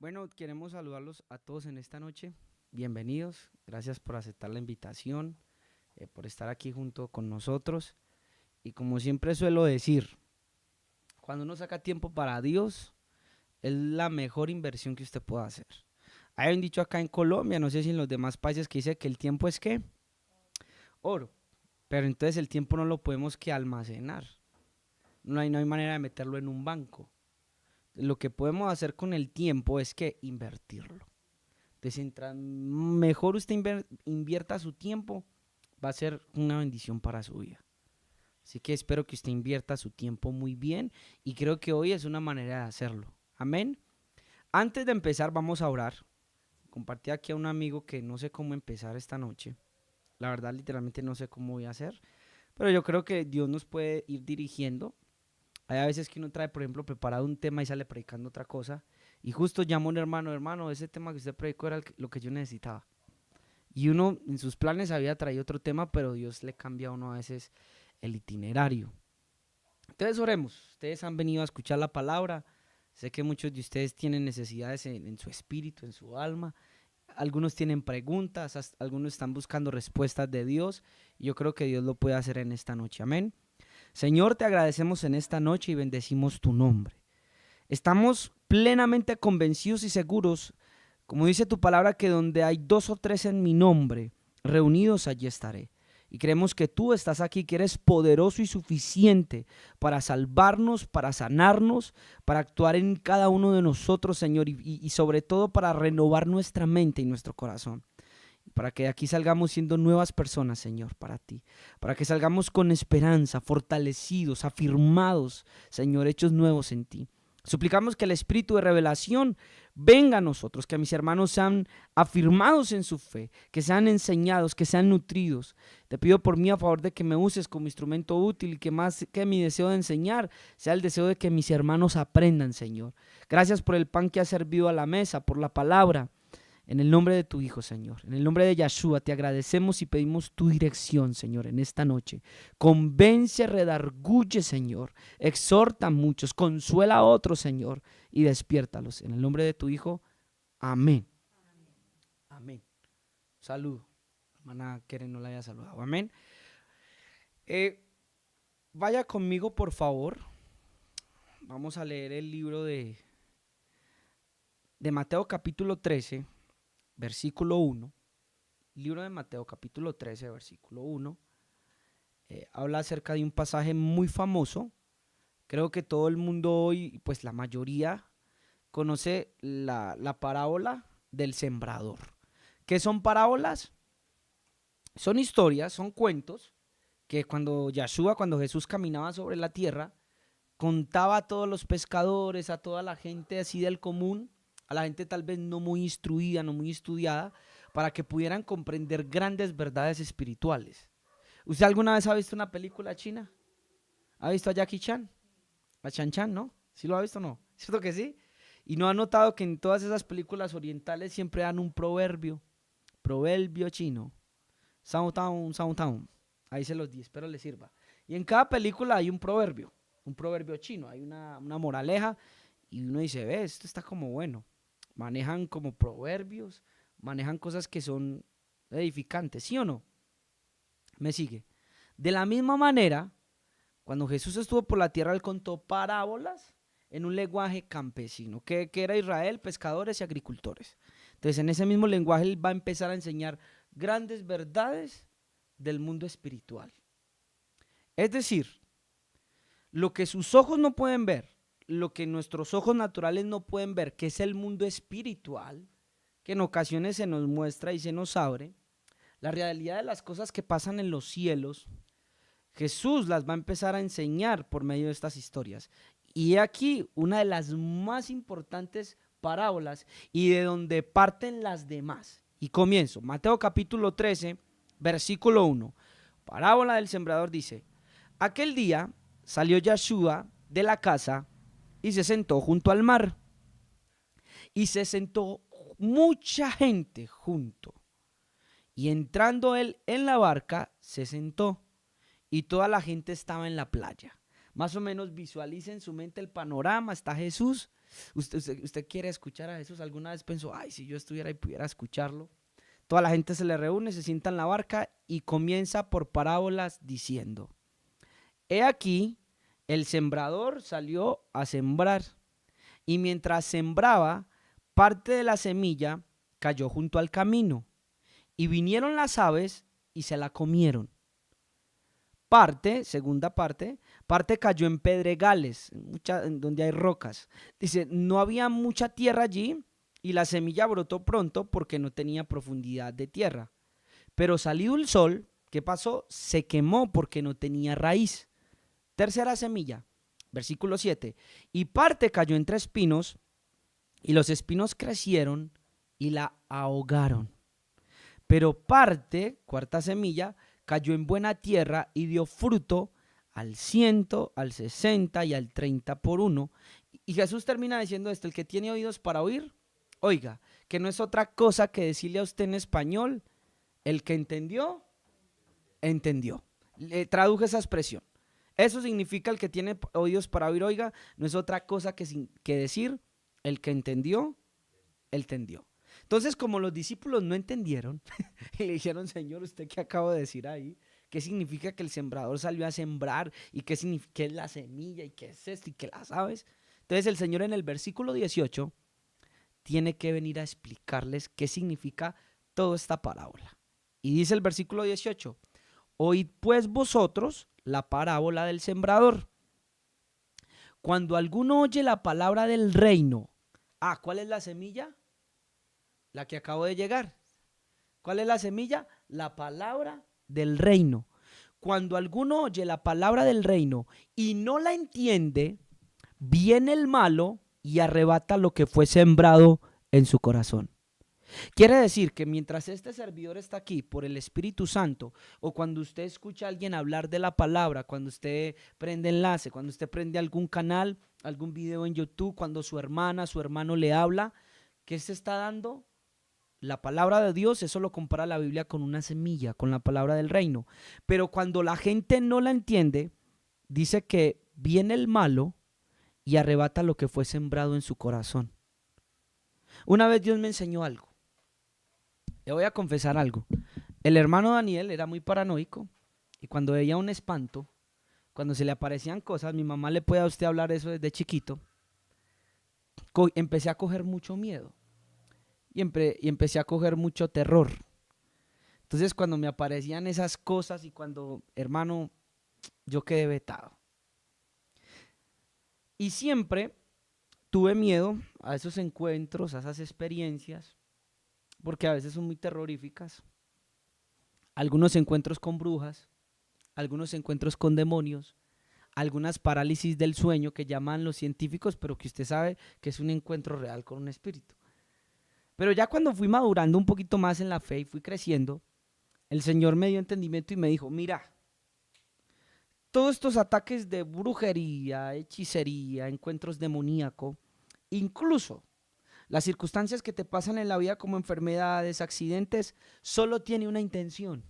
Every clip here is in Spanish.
Bueno, queremos saludarlos a todos en esta noche. Bienvenidos. Gracias por aceptar la invitación, por estar aquí junto con nosotros. Y como siempre suelo decir, cuando uno saca tiempo para Dios, es la mejor inversión que usted pueda hacer. Hay un dicho acá en Colombia, no sé si en los demás países, que dice que el tiempo es ¿qué? Oro. Pero entonces el tiempo no lo podemos que almacenar. No hay manera de meterlo en un banco. Lo que podemos hacer con el tiempo es que invertirlo. Entonces, mientras mejor usted invierta su tiempo, va a ser una bendición para su vida. Así que espero que usted invierta su tiempo muy bien y creo que hoy es una manera de hacerlo. Amén. Antes de empezar, vamos a orar. Compartí aquí a un amigo que no sé cómo empezar esta noche. La verdad, literalmente no sé cómo voy a hacer, pero yo creo que Dios nos puede ir dirigiendo. Hay a veces que uno trae, por ejemplo, preparado un tema y sale predicando otra cosa. Y justo llama a un hermano, ese tema que usted predicó era lo que yo necesitaba. Y uno en sus planes había traído otro tema, pero Dios le cambia a uno a veces el itinerario. Entonces oremos. Ustedes han venido a escuchar la palabra. Sé que muchos de ustedes tienen necesidades en su espíritu, en su alma. Algunos tienen preguntas, algunos están buscando respuestas de Dios. Y yo creo que Dios lo puede hacer en esta noche. Amén. Señor, te agradecemos en esta noche y bendecimos tu nombre. Estamos plenamente convencidos y seguros, como dice tu palabra, que donde hay dos o tres en mi nombre, reunidos allí estaré. Y creemos que tú estás aquí, que eres poderoso y suficiente para salvarnos, para sanarnos, para actuar en cada uno de nosotros, Señor, y sobre todo para renovar nuestra mente y nuestro corazón. Para que de aquí salgamos siendo nuevas personas, Señor, para ti. Para que salgamos con esperanza, fortalecidos, afirmados, Señor, hechos nuevos en ti. Suplicamos que el espíritu de revelación venga a nosotros, que mis hermanos sean afirmados en su fe, que sean enseñados, que sean nutridos. Te pido por mí a favor de que me uses como instrumento útil y que más que mi deseo de enseñar sea el deseo de que mis hermanos aprendan, Señor. Gracias por el pan que has servido a la mesa, por la palabra. En el nombre de tu Hijo, Señor, en el nombre de Yeshua, te agradecemos y pedimos tu dirección, Señor, en esta noche. Convence, redarguye, Señor. Exhorta a muchos, consuela a otros, Señor, y despiértalos. En el nombre de tu Hijo, amén. Amén. Saludo. Hermana Keren no la haya saludado. Amén. Vaya conmigo, por favor. Vamos a leer el libro de Mateo capítulo 13, versículo 1. Libro de Mateo capítulo 13, versículo 1, habla acerca de un pasaje muy famoso. Creo que todo el mundo hoy, pues la mayoría, conoce la parábola del sembrador. ¿Qué son parábolas? Son historias, son cuentos que cuando Jesús caminaba sobre la tierra, contaba a todos los pescadores, a toda la gente así del común, a la gente tal vez no muy instruida, no muy estudiada, para que pudieran comprender grandes verdades espirituales. ¿Usted alguna vez ha visto una película china? ¿Ha visto a Jackie Chan? A Chan Chan, ¿no? ¿Sí lo ha visto o no? ¿Cierto que sí? Y no ha notado que en todas esas películas orientales siempre dan un proverbio chino. Sound Town, Sound Town. Ahí se los di, espero les sirva. Y en cada película hay un proverbio chino, hay una moraleja y uno dice, ve, esto está como bueno. Manejan como proverbios, manejan cosas que son edificantes, ¿sí o no? Me sigue. De la misma manera, cuando Jesús estuvo por la tierra, él contó parábolas en un lenguaje campesino, que era Israel, pescadores y agricultores. Entonces, en ese mismo lenguaje, él va a empezar a enseñar grandes verdades del mundo espiritual. Es decir, lo que sus ojos no pueden ver, lo que nuestros ojos naturales no pueden ver, que es el mundo espiritual, que en ocasiones se nos muestra y se nos abre, la realidad de las cosas que pasan en los cielos, Jesús las va a empezar a enseñar por medio de estas historias. Y aquí una de las más importantes parábolas y de donde parten las demás. Y comienzo, Mateo capítulo 13, versículo 1. Parábola del sembrador dice, aquel día salió Yeshua de la casa y se sentó junto al mar. Y se sentó mucha gente junto. Y entrando él en la barca, se sentó y toda la gente estaba en la playa. Más o menos visualice en su mente el panorama, está Jesús. Usted quiere escuchar a Jesús. ¿Alguna vez pensó, ay, si yo estuviera y pudiera escucharlo? Toda la gente se le reúne, se sienta en la barca y comienza por parábolas diciendo: he aquí, el sembrador salió a sembrar, y mientras sembraba, parte de la semilla cayó junto al camino, y vinieron las aves y se la comieron. Segunda parte cayó en pedregales, en donde hay rocas. Dice, no había mucha tierra allí y la semilla brotó pronto porque no tenía profundidad de tierra. Pero salido el sol, ¿qué pasó? Se quemó porque no tenía raíz. Tercera semilla, versículo 7. Y parte cayó entre espinos y los espinos crecieron y la ahogaron. Pero parte, cuarta semilla, cayó en buena tierra y dio fruto al 100, al 60 y al 30 por uno. Y Jesús termina diciendo esto: el que tiene oídos para oír, oiga, que no es otra cosa que decirle a usted en español: el que entendió, entendió. Le traduje esa expresión. Eso significa: el que tiene oídos para oír, oiga, no es otra cosa que decir: el que entendió, entendió. Entonces, como los discípulos no entendieron y le dijeron: Señor, ¿usted qué acaba de decir ahí? ¿Qué significa que el sembrador salió a sembrar? ¿Y qué significa, qué es la semilla? ¿Y qué es esto? ¿Y qué las aves? Entonces el Señor en el versículo 18 tiene que venir a explicarles qué significa toda esta parábola. Y dice el versículo 18: oíd pues vosotros la parábola del sembrador. Cuando alguno oye la palabra del reino. ¿Cuál es la semilla? La que acabo de llegar. ¿Cuál es la semilla? La palabra del reino. Cuando alguno oye la palabra del reino y no la entiende, viene el malo y arrebata lo que fue sembrado en su corazón. Quiere decir que mientras este servidor está aquí por el Espíritu Santo, o cuando usted escucha a alguien hablar de la palabra, cuando usted prende enlace, cuando usted prende algún canal, algún video en YouTube, cuando su hermana, su hermano le habla, ¿qué se está dando? La palabra de Dios. Eso lo compara la Biblia con una semilla, con la palabra del reino. Pero cuando la gente no la entiende, dice que viene el malo y arrebata lo que fue sembrado en su corazón. Una vez Dios me enseñó algo. Le voy a confesar algo. El hermano Daniel era muy paranoico y cuando veía un espanto, cuando se le aparecían cosas, mi mamá le puede a usted hablar eso desde chiquito, empecé a coger mucho miedo y empecé a coger mucho terror. Entonces cuando me aparecían esas cosas y cuando, hermano, yo quedé vetado. Y siempre tuve miedo a esos encuentros, a esas experiencias, porque a veces son muy terroríficas. Algunos encuentros con brujas, algunos encuentros con demonios, algunas parálisis del sueño que llaman los científicos, pero que usted sabe que es un encuentro real con un espíritu. Pero ya cuando fui madurando un poquito más en la fe y fui creciendo, el Señor me dio entendimiento y me dijo: mira, todos estos ataques de brujería, hechicería, encuentros demoníacos, incluso las circunstancias que te pasan en la vida como enfermedades, accidentes, solo tiene una intención.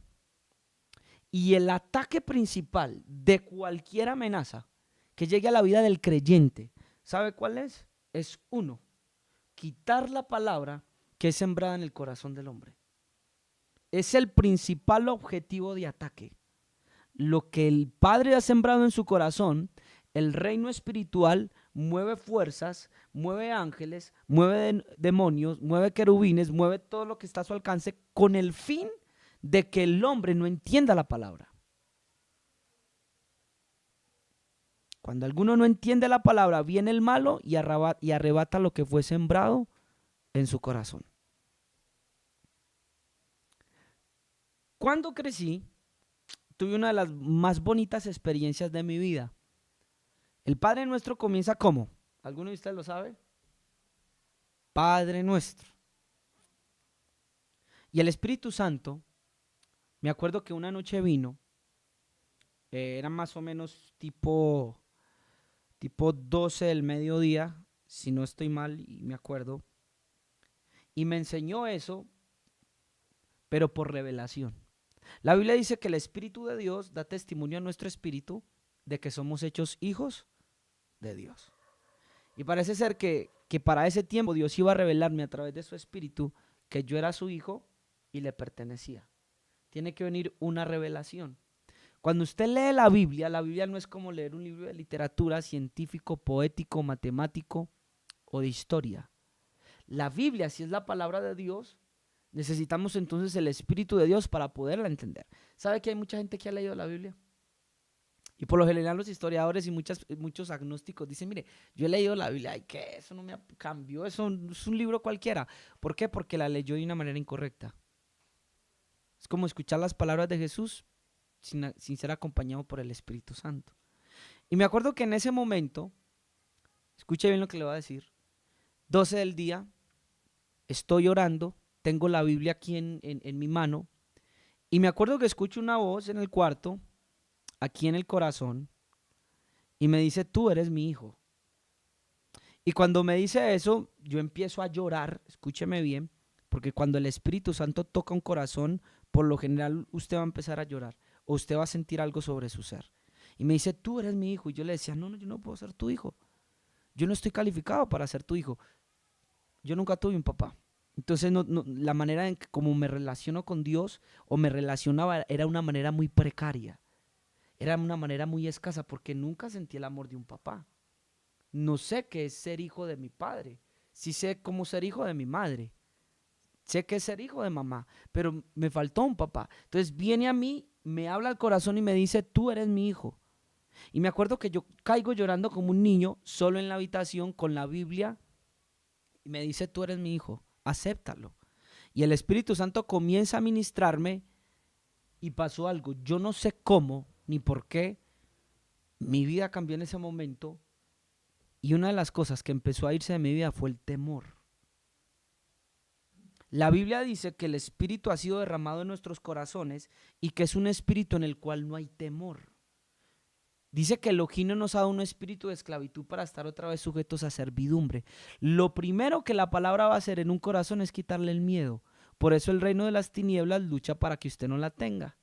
Y el ataque principal de cualquier amenaza que llegue a la vida del creyente, ¿sabe cuál es? Es uno, quitar la palabra que es sembrada en el corazón del hombre. Es el principal objetivo de ataque. Lo que el Padre ha sembrado en su corazón, el reino espiritual mueve fuerzas, mueve ángeles, mueve demonios, mueve querubines, mueve todo lo que está a su alcance con el fin de que el hombre no entienda la palabra. Cuando alguno no entiende la palabra, viene el malo y arrebata lo que fue sembrado en su corazón. Cuando crecí, tuve una de las más bonitas experiencias de mi vida. El Padre Nuestro comienza ¿cómo? ¿Alguno de ustedes lo sabe? Padre Nuestro. Y el Espíritu Santo, me acuerdo que una noche vino, era más o menos tipo 12 del mediodía, si no estoy mal y me acuerdo, y me enseñó eso, pero por revelación. La Biblia dice que el Espíritu de Dios da testimonio a nuestro espíritu de que somos hechos hijos de Dios. Y parece ser que para ese tiempo Dios iba a revelarme a través de su espíritu que yo era su hijo y le pertenecía. Tiene que venir una revelación. Cuando usted lee la Biblia no es como leer un libro de literatura científico, poético, matemático o de historia. La Biblia, si es la palabra de Dios, necesitamos entonces el Espíritu de Dios para poderla entender. ¿Sabe que hay mucha gente que ha leído la Biblia? Y por lo general los historiadores y muchos agnósticos dicen, mire, yo he leído la Biblia, ay, ¿qué? Eso no me cambió, eso es un libro cualquiera. ¿Por qué? Porque la leyó de una manera incorrecta. Es como escuchar las palabras de Jesús sin ser acompañado por el Espíritu Santo. Y me acuerdo que en ese momento, escuche bien lo que le voy a decir, 12 del día, estoy orando, tengo la Biblia aquí en mi mano, y me acuerdo que escucho una voz en el cuarto, aquí en el corazón, y me dice, tú eres mi hijo. Y cuando me dice eso, yo empiezo a llorar, escúcheme bien, porque cuando el Espíritu Santo toca un corazón, por lo general usted va a empezar a llorar, o usted va a sentir algo sobre su ser. Y me dice, tú eres mi hijo. Y yo le decía, no, yo no puedo ser tu hijo. Yo no estoy calificado para ser tu hijo. Yo nunca tuve un papá. Entonces la manera en que como me relaciono con Dios o me relacionaba era una manera muy precaria. Era una manera muy escasa porque nunca sentí el amor de un papá. No sé qué es ser hijo de mi padre. Sí sé cómo ser hijo de mi madre. Sé que es ser hijo de mamá, pero me faltó un papá. Entonces viene a mí, me habla al corazón y me dice, tú eres mi hijo. Y me acuerdo que yo caigo llorando como un niño, solo en la habitación con la Biblia, y me dice, tú eres mi hijo, acéptalo. Y el Espíritu Santo comienza a ministrarme y pasó algo. Yo no sé cómo ni por qué mi vida cambió en ese momento, y una de las cosas que empezó a irse de mi vida fue el temor. La Biblia dice que el Espíritu ha sido derramado en nuestros corazones y que es un espíritu en el cual no hay temor. Dice que Elohim no nos ha dado un espíritu de esclavitud para estar otra vez sujetos a servidumbre. Lo primero que la palabra va a hacer en un corazón es quitarle el miedo. Por eso el reino de las tinieblas lucha para que usted no la tenga.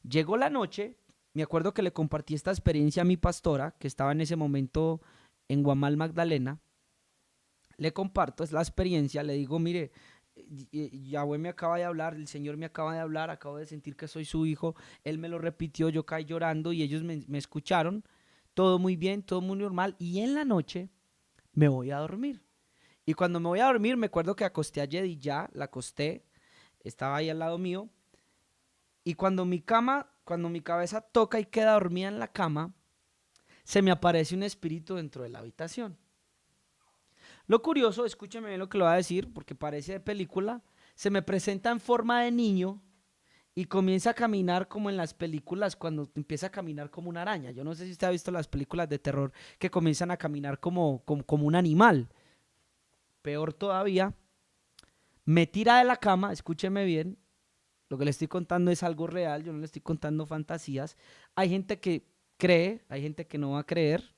Llegó la noche, me acuerdo que le compartí esta experiencia a mi pastora, que estaba en ese momento en Guamal, Magdalena. Le comparto, es la experiencia, le digo, mire, Yahweh me acaba de hablar, el Señor me acaba de hablar, acabo de sentir que soy su hijo, Él me lo repitió, yo caí llorando y ellos me escucharon, todo muy bien, todo muy normal, y en la noche me voy a dormir. Y cuando me voy a dormir, me acuerdo que acosté a Yedi, ya la acosté, estaba ahí al lado mío, y cuando mi cabeza toca y queda dormida en la cama, se me aparece un espíritu dentro de la habitación. Lo curioso, escúcheme bien lo que le voy a decir, porque parece de película, se me presenta en forma de niño y comienza a caminar como en las películas cuando empieza a caminar como una araña. Yo no sé si usted ha visto las películas de terror que comienzan a caminar como un animal. Peor todavía, me tira de la cama, escúcheme bien, lo que le estoy contando es algo real, yo no le estoy contando fantasías. Hay gente que cree, hay gente que no va a creer,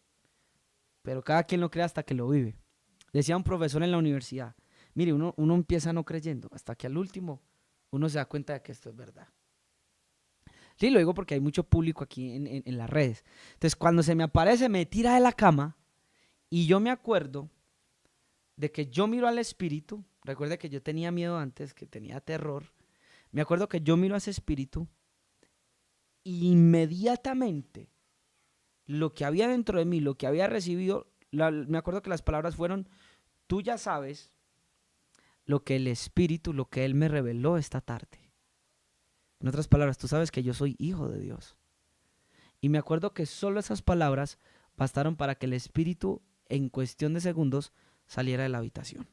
pero cada quien lo cree hasta que lo vive. Decía un profesor en la universidad, mire, uno empieza no creyendo, hasta que al último uno se da cuenta de que esto es verdad. Sí, lo digo porque hay mucho público aquí en las redes. Entonces, cuando se me aparece, me tira de la cama y yo me acuerdo de que yo miro al espíritu. Recuerde que yo tenía miedo antes, que tenía terror. Me acuerdo que yo miro a ese espíritu y inmediatamente lo que había dentro de mí, lo que había recibido, me acuerdo que las palabras fueron, tú ya sabes lo que el Espíritu, lo que Él me reveló esta tarde. En otras palabras, tú sabes que yo soy hijo de Dios. Y me acuerdo que solo esas palabras bastaron para que el Espíritu, en cuestión de segundos, saliera de la habitación.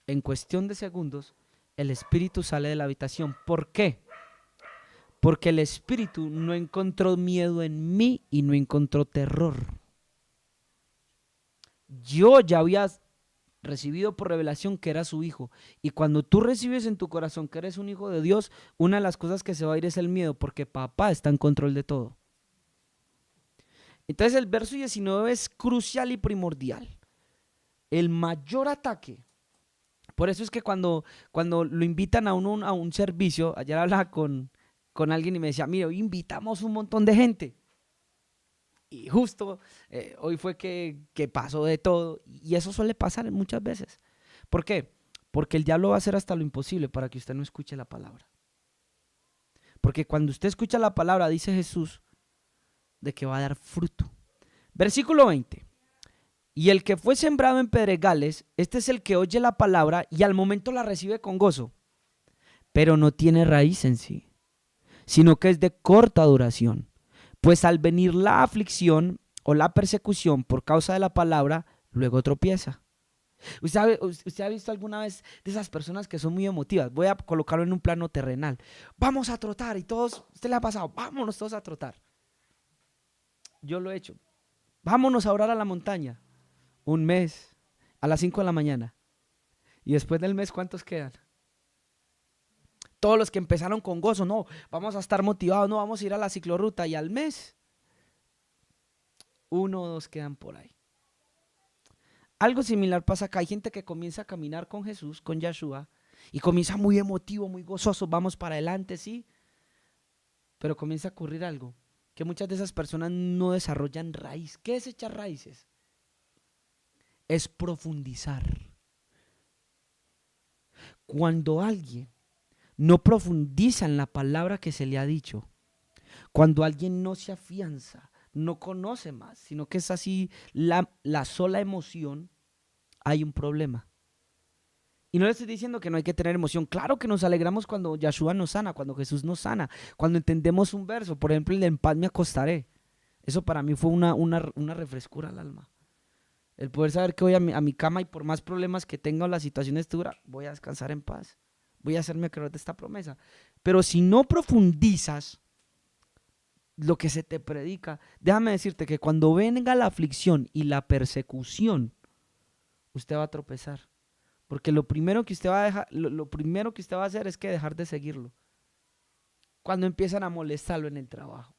En cuestión de segundos, el Espíritu sale de la habitación. ¿Por qué? Porque el Espíritu no encontró miedo en mí y no encontró terror. Yo ya había recibido por revelación que era su hijo. Y cuando tú recibes en tu corazón que eres un hijo de Dios, una de las cosas que se va a ir es el miedo, porque papá está en control de todo. Entonces el verso 19 es crucial y primordial. El mayor ataque. Por eso es que cuando lo invitan a un servicio, ayer hablaba con con alguien y me decía, mire, hoy invitamos un montón de gente. Y justo hoy fue que pasó de todo. Y eso suele pasar muchas veces. ¿Por qué? Porque el diablo va a hacer hasta lo imposible para que usted no escuche la palabra. Porque cuando usted escucha la palabra, dice Jesús, de que va a dar fruto. Versículo 20. Y el que fue sembrado en pedregales, este es el que oye la palabra y al momento la recibe con gozo, pero no tiene raíz en sí, sino que es de corta duración. Pues al venir la aflicción o la persecución por causa de la palabra, luego tropieza. ¿Usted ha visto alguna vez de esas personas que son muy emotivas? Voy a colocarlo en un plano terrenal. Vamos a trotar y todos, ¿usted le ha pasado? Vámonos todos a trotar. Yo lo he hecho. Vámonos a orar a la montaña. Un mes, a las 5 de la mañana. Y después del mes, ¿cuántos quedan? Todos los que empezaron con gozo, no, vamos a estar motivados, no, vamos a ir a la ciclorruta. Y al mes, 1 o 2 quedan por ahí. Algo similar pasa acá. Hay gente que comienza a caminar con Jesús, con Yeshua, y comienza muy emotivo, muy gozoso, vamos para adelante, sí. Pero comienza a ocurrir algo, que muchas de esas personas no desarrollan raíz. ¿Qué es echar raíces? Es profundizar. Cuando alguien no profundiza en la palabra que se le ha dicho, cuando alguien no se afianza, no conoce más, sino que es así la sola emoción, hay un problema. Y no le estoy diciendo que no hay que tener emoción. Claro que nos alegramos cuando Yeshua nos sana, cuando Jesús nos sana, cuando entendemos un verso. Por ejemplo, el de en paz me acostaré. Eso para mí fue una refrescura al alma. El poder saber que voy a mi cama y por más problemas que tenga o la situación es dura, voy a descansar en paz. Voy a hacerme creer de esta promesa. Pero si no profundizas lo que se te predica, déjame decirte que cuando venga la aflicción y la persecución, usted va a tropezar. Porque lo primero que usted va a dejar, lo primero que usted va a hacer es que dejar de seguirlo. Cuando empiezan a molestarlo en el trabajo.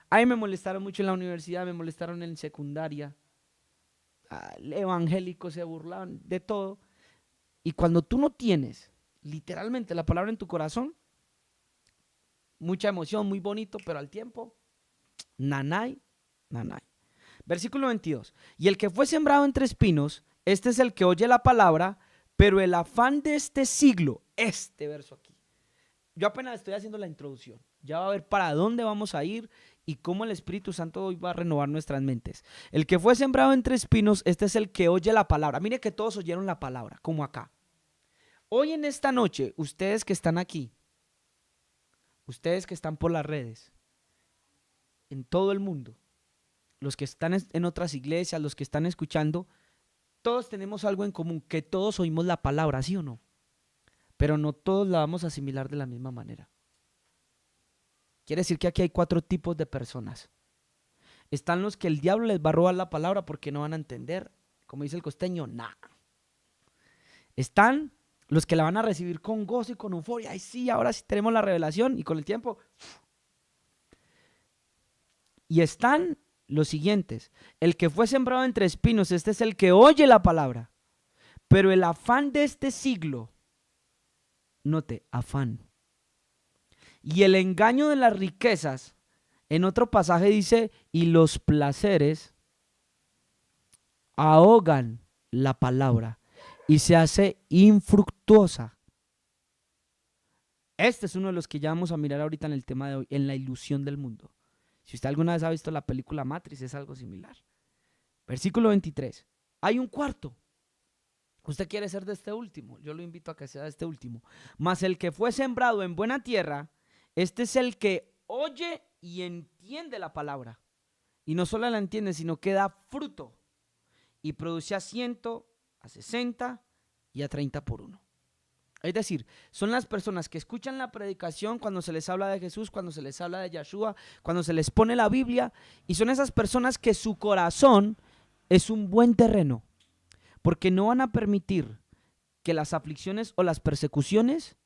A mí me molestaron mucho en la universidad, me molestaron en secundaria. Evangélicos se burlaban de todo. Y cuando tú no tienes literalmente la palabra en tu corazón, mucha emoción, muy bonito, pero al tiempo, nanay, nanay. Versículo 22. Y el que fue sembrado entre espinos, este es el que oye la palabra, pero el afán de este siglo, este verso aquí. Yo apenas estoy haciendo la introducción. Ya va a ver para dónde vamos a ir y cómo el Espíritu Santo hoy va a renovar nuestras mentes. El que fue sembrado entre espinos, este es el que oye la palabra. Mire que todos oyeron la palabra, como acá. Hoy en esta noche, ustedes que están aquí, ustedes que están por las redes, en todo el mundo, los que están en otras iglesias, los que están escuchando, todos tenemos algo en común, que todos oímos la palabra, ¿sí o no? Pero no todos la vamos a asimilar de la misma manera. Quiere decir que aquí hay 4 tipos de personas. Están los que el diablo les va a robar la palabra porque no van a entender, como dice el costeño, nada. Están los que la van a recibir con gozo y con euforia. Ay, sí, ahora sí tenemos la revelación y con el tiempo. Y están los siguientes. El que fue sembrado entre espinos, este es el que oye la palabra. Pero el afán de este siglo, note, afán. Y el engaño de las riquezas, en otro pasaje dice, y los placeres ahogan la palabra y se hace infructuosa. Este es uno de los que ya vamos a mirar ahorita en el tema de hoy, en la ilusión del mundo. Si usted alguna vez ha visto la película Matrix, es algo similar. Versículo 23. Hay un cuarto. Usted quiere ser de este último. Yo lo invito a que sea de este último. Mas el que fue sembrado en buena tierra, este es el que oye y entiende la palabra. Y no solo la entiende, sino que da fruto. Y produce a 100, a 60 y a 30 por uno. Es decir, son las personas que escuchan la predicación cuando se les habla de Jesús, cuando se les habla de Yeshua, cuando se les pone la Biblia. Y son esas personas que su corazón es un buen terreno. Porque no van a permitir que las aflicciones o las persecuciones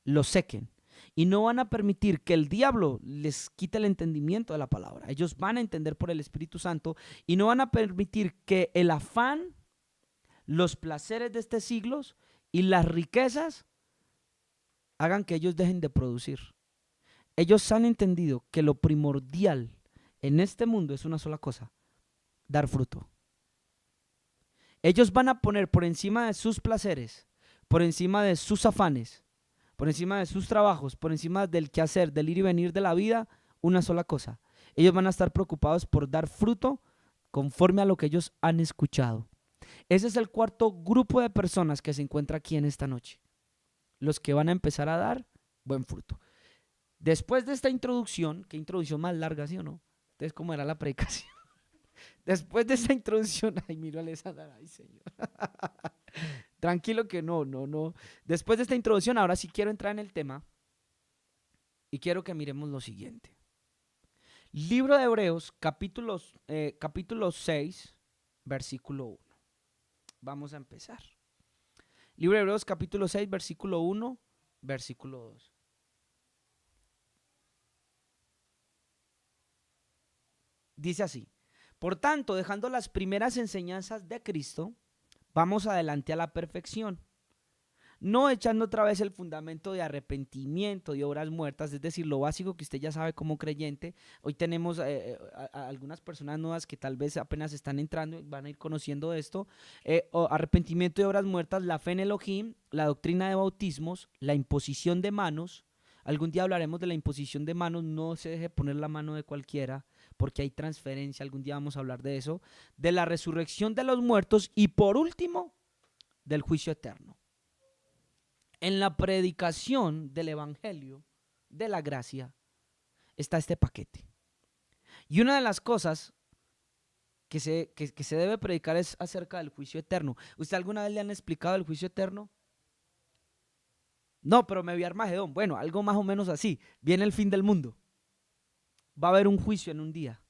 los sequen. Y no van a permitir que el diablo les quite el entendimiento de la palabra. Ellos van a entender por el Espíritu Santo y no van a permitir que el afán, los placeres de este siglo y las riquezas hagan que ellos dejen de producir. Ellos han entendido que lo primordial en este mundo es una sola cosa: dar fruto. Ellos van a poner por encima de sus placeres, por encima de sus afanes, por encima de sus trabajos, por encima del quehacer, del ir y venir de la vida, una sola cosa. Ellos van a estar preocupados por dar fruto conforme a lo que ellos han escuchado. Ese es el cuarto grupo de personas que se encuentra aquí en esta noche. Los que van a empezar a dar buen fruto. Después de esta introducción, qué introducción más larga, ¿sí o no? Entonces, ¿cómo era la predicación? Después de esta introducción, ay, miro a Alessandra, ay, Señor. Tranquilo que no. Después de esta introducción, ahora sí quiero entrar en el tema y quiero que miremos lo siguiente. Libro de Hebreos, capítulo 6, versículo 1. Vamos a empezar. Libro de Hebreos, capítulo 6, versículo 1, versículo 2. Dice así: por tanto, dejando las primeras enseñanzas de Cristo, vamos adelante a la perfección, no echando otra vez el fundamento de arrepentimiento, de obras muertas, es decir, lo básico que usted ya sabe como creyente. Hoy tenemos a algunas personas nuevas que tal vez apenas están entrando y van a ir conociendo esto. Arrepentimiento de obras muertas, la fe en Elohim, la doctrina de bautismos, la imposición de manos. Algún día hablaremos de la imposición de manos, no se deje poner la mano de cualquiera, porque hay transferencia, algún día vamos a hablar de eso, de la resurrección de los muertos y por último, del juicio eterno. En la predicación del evangelio, de la gracia, está este paquete. Y una de las cosas que se debe predicar es acerca del juicio eterno. ¿Usted alguna vez le han explicado el juicio eterno? No, pero me vi Armagedón. Bueno, algo más o menos así. Viene el fin del mundo. Va a haber un juicio en un día.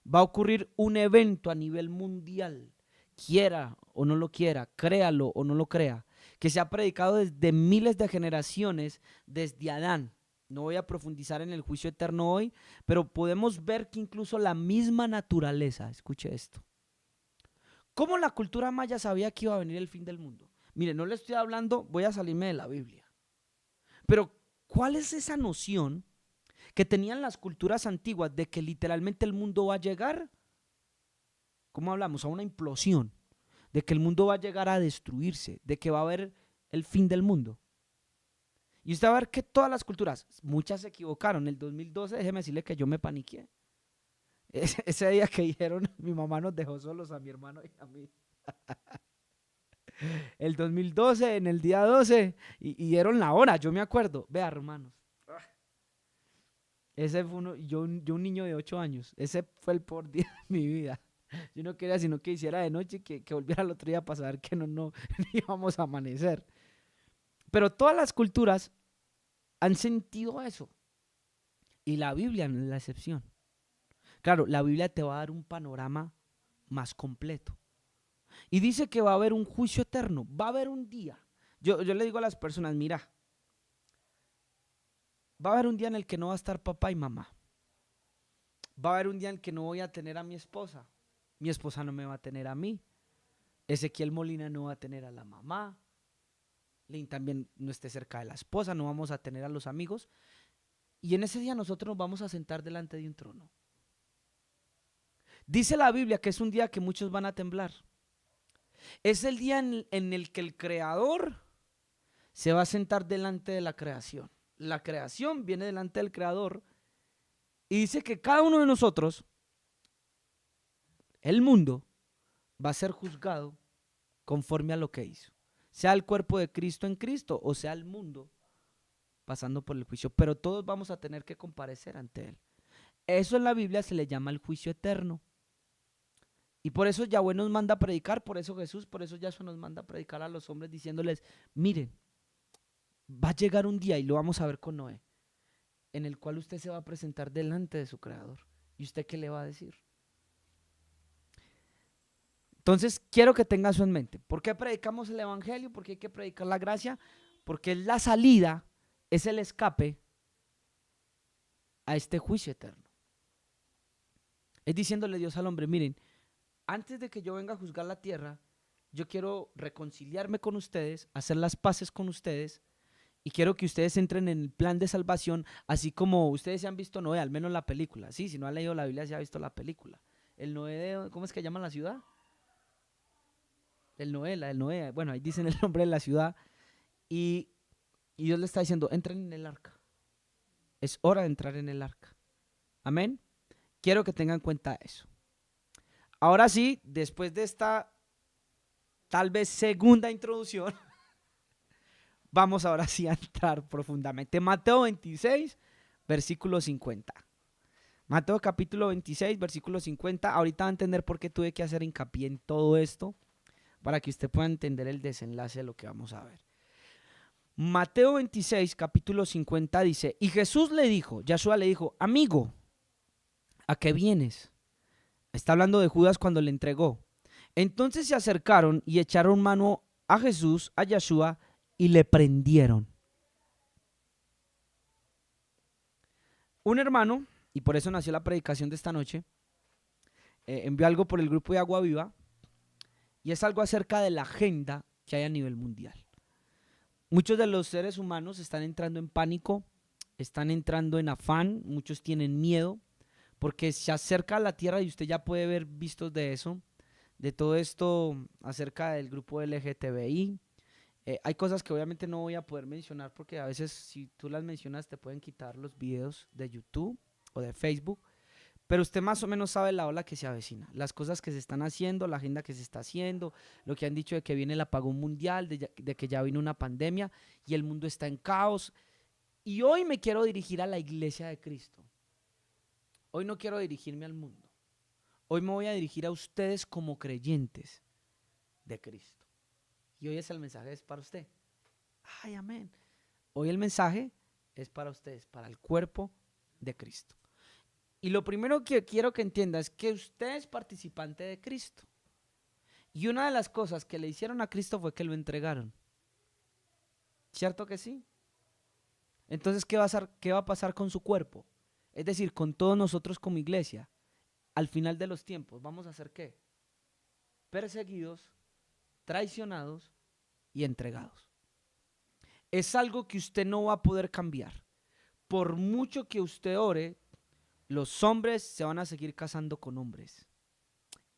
Va a ocurrir un evento a nivel mundial. Quiera o no lo quiera, créalo o no lo crea, que se ha predicado desde miles de generaciones, desde Adán. No voy a profundizar en el juicio eterno hoy, pero podemos ver que incluso la misma naturaleza, escuche esto, ¿cómo la cultura maya sabía que iba a venir el fin del mundo? Mire, no le estoy hablando, voy a salirme de la Biblia, pero ¿cuál es esa noción que tenían las culturas antiguas de que literalmente el mundo va a llegar, ¿cómo hablamos? A una implosión, de que el mundo va a llegar a destruirse, de que va a haber el fin del mundo. Y usted va a ver que todas las culturas, muchas se equivocaron. En el 2012, déjeme decirle que yo me paniqué. Ese día que dijeron, mi mamá nos dejó solos a mi hermano y a mí. El 2012, en el día 12, y dieron la hora, yo me acuerdo. Vea, hermanos. Ese fue yo un niño de 8 años. Ese fue el peor día de mi vida. Yo no quería sino que hiciera de noche y que volviera al otro día para saber que no íbamos a amanecer. Pero todas las culturas han sentido eso. Y la Biblia no es la excepción. Claro, la Biblia te va a dar un panorama más completo. Y dice que va a haber un juicio eterno. Va a haber un día. Yo le digo a las personas, mira, va a haber un día en el que no va a estar papá y mamá. Va a haber un día en el que no voy a tener a mi esposa. Mi esposa no me va a tener a mí. Ezequiel Molina no va a tener a la mamá. Lynn también no esté cerca de la esposa. No vamos a tener a los amigos. Y en ese día nosotros nos vamos a sentar delante de un trono. Dice la Biblia que es un día que muchos van a temblar. Es el día en el que el Creador se va a sentar delante de la creación. La creación viene delante del Creador y dice que cada uno de nosotros, el mundo, va a ser juzgado conforme a lo que hizo. Sea el cuerpo de Cristo en Cristo o sea el mundo pasando por el juicio. Pero todos vamos a tener que comparecer ante Él. Eso en la Biblia se le llama el juicio eterno. Y por eso Yahweh nos manda a predicar, por eso Jesús, por eso Yahshua nos manda a predicar a los hombres diciéndoles, miren, va a llegar un día y lo vamos a ver con Noé, en el cual usted se va a presentar delante de su Creador. ¿Y usted qué le va a decir? Entonces, quiero que tenga eso en mente. ¿Por qué predicamos el Evangelio? ¿Por qué hay que predicar la gracia? Porque es la salida, es el escape a este juicio eterno. Es diciéndole Dios al hombre, miren, antes de que yo venga a juzgar la tierra, yo quiero reconciliarme con ustedes, hacer las paces con ustedes Y quiero que ustedes entren en el plan de salvación, así como ustedes se han visto Noé, al menos la película. Sí, si no han leído la Biblia, se ha visto la película. El Noé de, ¿cómo es que llaman la ciudad? El Noé, la del Noé. Bueno, ahí dicen el nombre de la ciudad. Y, y Dios le está diciendo, entren en el arca. Es hora de entrar en el arca. Amén. Quiero que tengan en cuenta eso. Ahora sí, después de esta tal vez segunda introducción, vamos ahora sí a entrar profundamente. Mateo 26, versículo 50. Mateo capítulo 26, versículo 50. Ahorita va a entender por qué tuve que hacer hincapié en todo esto, para que usted pueda entender el desenlace de lo que vamos a ver. Mateo 26, capítulo 50 dice, y Jesús le dijo, Yahshua le dijo, amigo, ¿a qué vienes? Está hablando de Judas cuando le entregó. Entonces se acercaron y echaron mano a Jesús, a Yahshua, y le prendieron. Un hermano, y por eso nació la predicación de esta noche, envió algo por el grupo de Agua Viva, y es algo acerca de la agenda que hay a nivel mundial. Muchos de los seres humanos están entrando en pánico, están entrando en afán, muchos tienen miedo, porque se acerca a la tierra y usted ya puede ver vistos de eso, de todo esto acerca del grupo LGTBI. Hay cosas que obviamente no voy a poder mencionar porque a veces si tú las mencionas te pueden quitar los videos de YouTube o de Facebook, pero usted más o menos sabe la ola que se avecina, las cosas que se están haciendo, la agenda que se está haciendo, lo que han dicho de que viene el apagón mundial, de que ya vino una pandemia y el mundo está en caos. Y hoy me quiero dirigir a la iglesia de Cristo. Hoy no quiero dirigirme al mundo. Hoy me voy a dirigir a ustedes como creyentes de Cristo. Y hoy es el mensaje es para usted. Ay, amén. Hoy el mensaje es para ustedes, para el cuerpo de Cristo. Y lo primero que quiero que entienda es que usted es participante de Cristo. Y una de las cosas que le hicieron a Cristo fue que lo entregaron. ¿Cierto que sí? Entonces, ¿qué va a pasar con su cuerpo? Es decir, con todos nosotros como iglesia. Al final de los tiempos, ¿vamos a hacer qué? Perseguidos, traicionados y entregados. Es algo que usted no va a poder cambiar. Por mucho que usted ore, los hombres se van a seguir casando con hombres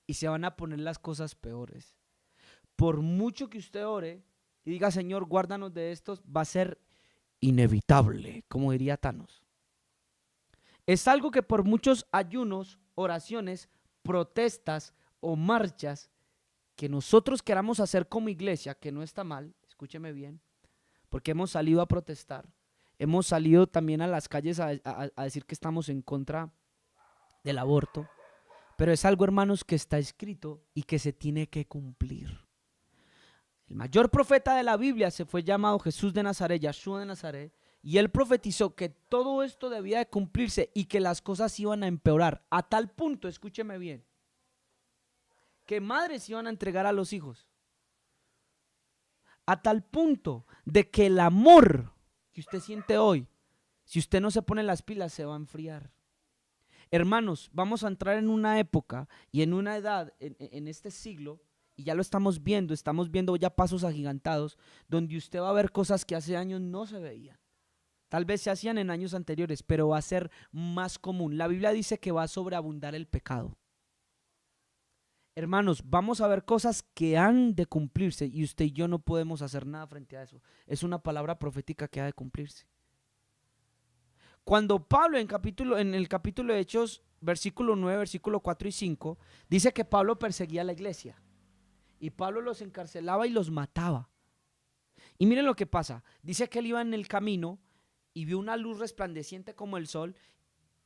y se van a poner las cosas peores. Por mucho que usted ore y diga, Señor, guárdanos de estos, va a ser inevitable, como diría Thanos. Es algo que por muchos ayunos, oraciones, protestas o marchas que nosotros queramos hacer como iglesia, que no está mal, escúcheme bien, porque hemos salido a protestar, hemos salido también a las calles a decir que estamos en contra del aborto, pero es algo, hermanos, que está escrito y que se tiene que cumplir. El mayor profeta de la Biblia se fue llamado Jesús de Nazaret, Yahshua de Nazaret, y él profetizó que todo esto debía de cumplirse y que las cosas iban a empeorar, a tal punto, escúcheme bien, que madres iban a entregar a los hijos, a tal punto de que el amor que usted siente hoy, si usted no se pone las pilas, se va a enfriar. Hermanos, vamos a entrar en una época y en una edad, en este siglo, y ya lo estamos viendo ya pasos agigantados, donde usted va a ver cosas que hace años no se veían. Tal vez se hacían en años anteriores, pero va a ser más común. La Biblia dice que va a sobreabundar el pecado. Hermanos, vamos a ver cosas que han de cumplirse y usted y yo no podemos hacer nada frente a eso. Es una palabra profética que ha de cumplirse. Cuando Pablo en el capítulo de Hechos, versículo 9, versículo 4 y 5, dice que Pablo perseguía a la iglesia. Y Pablo los encarcelaba y los mataba. Y miren lo que pasa. Dice que él iba en el camino y vio una luz resplandeciente como el sol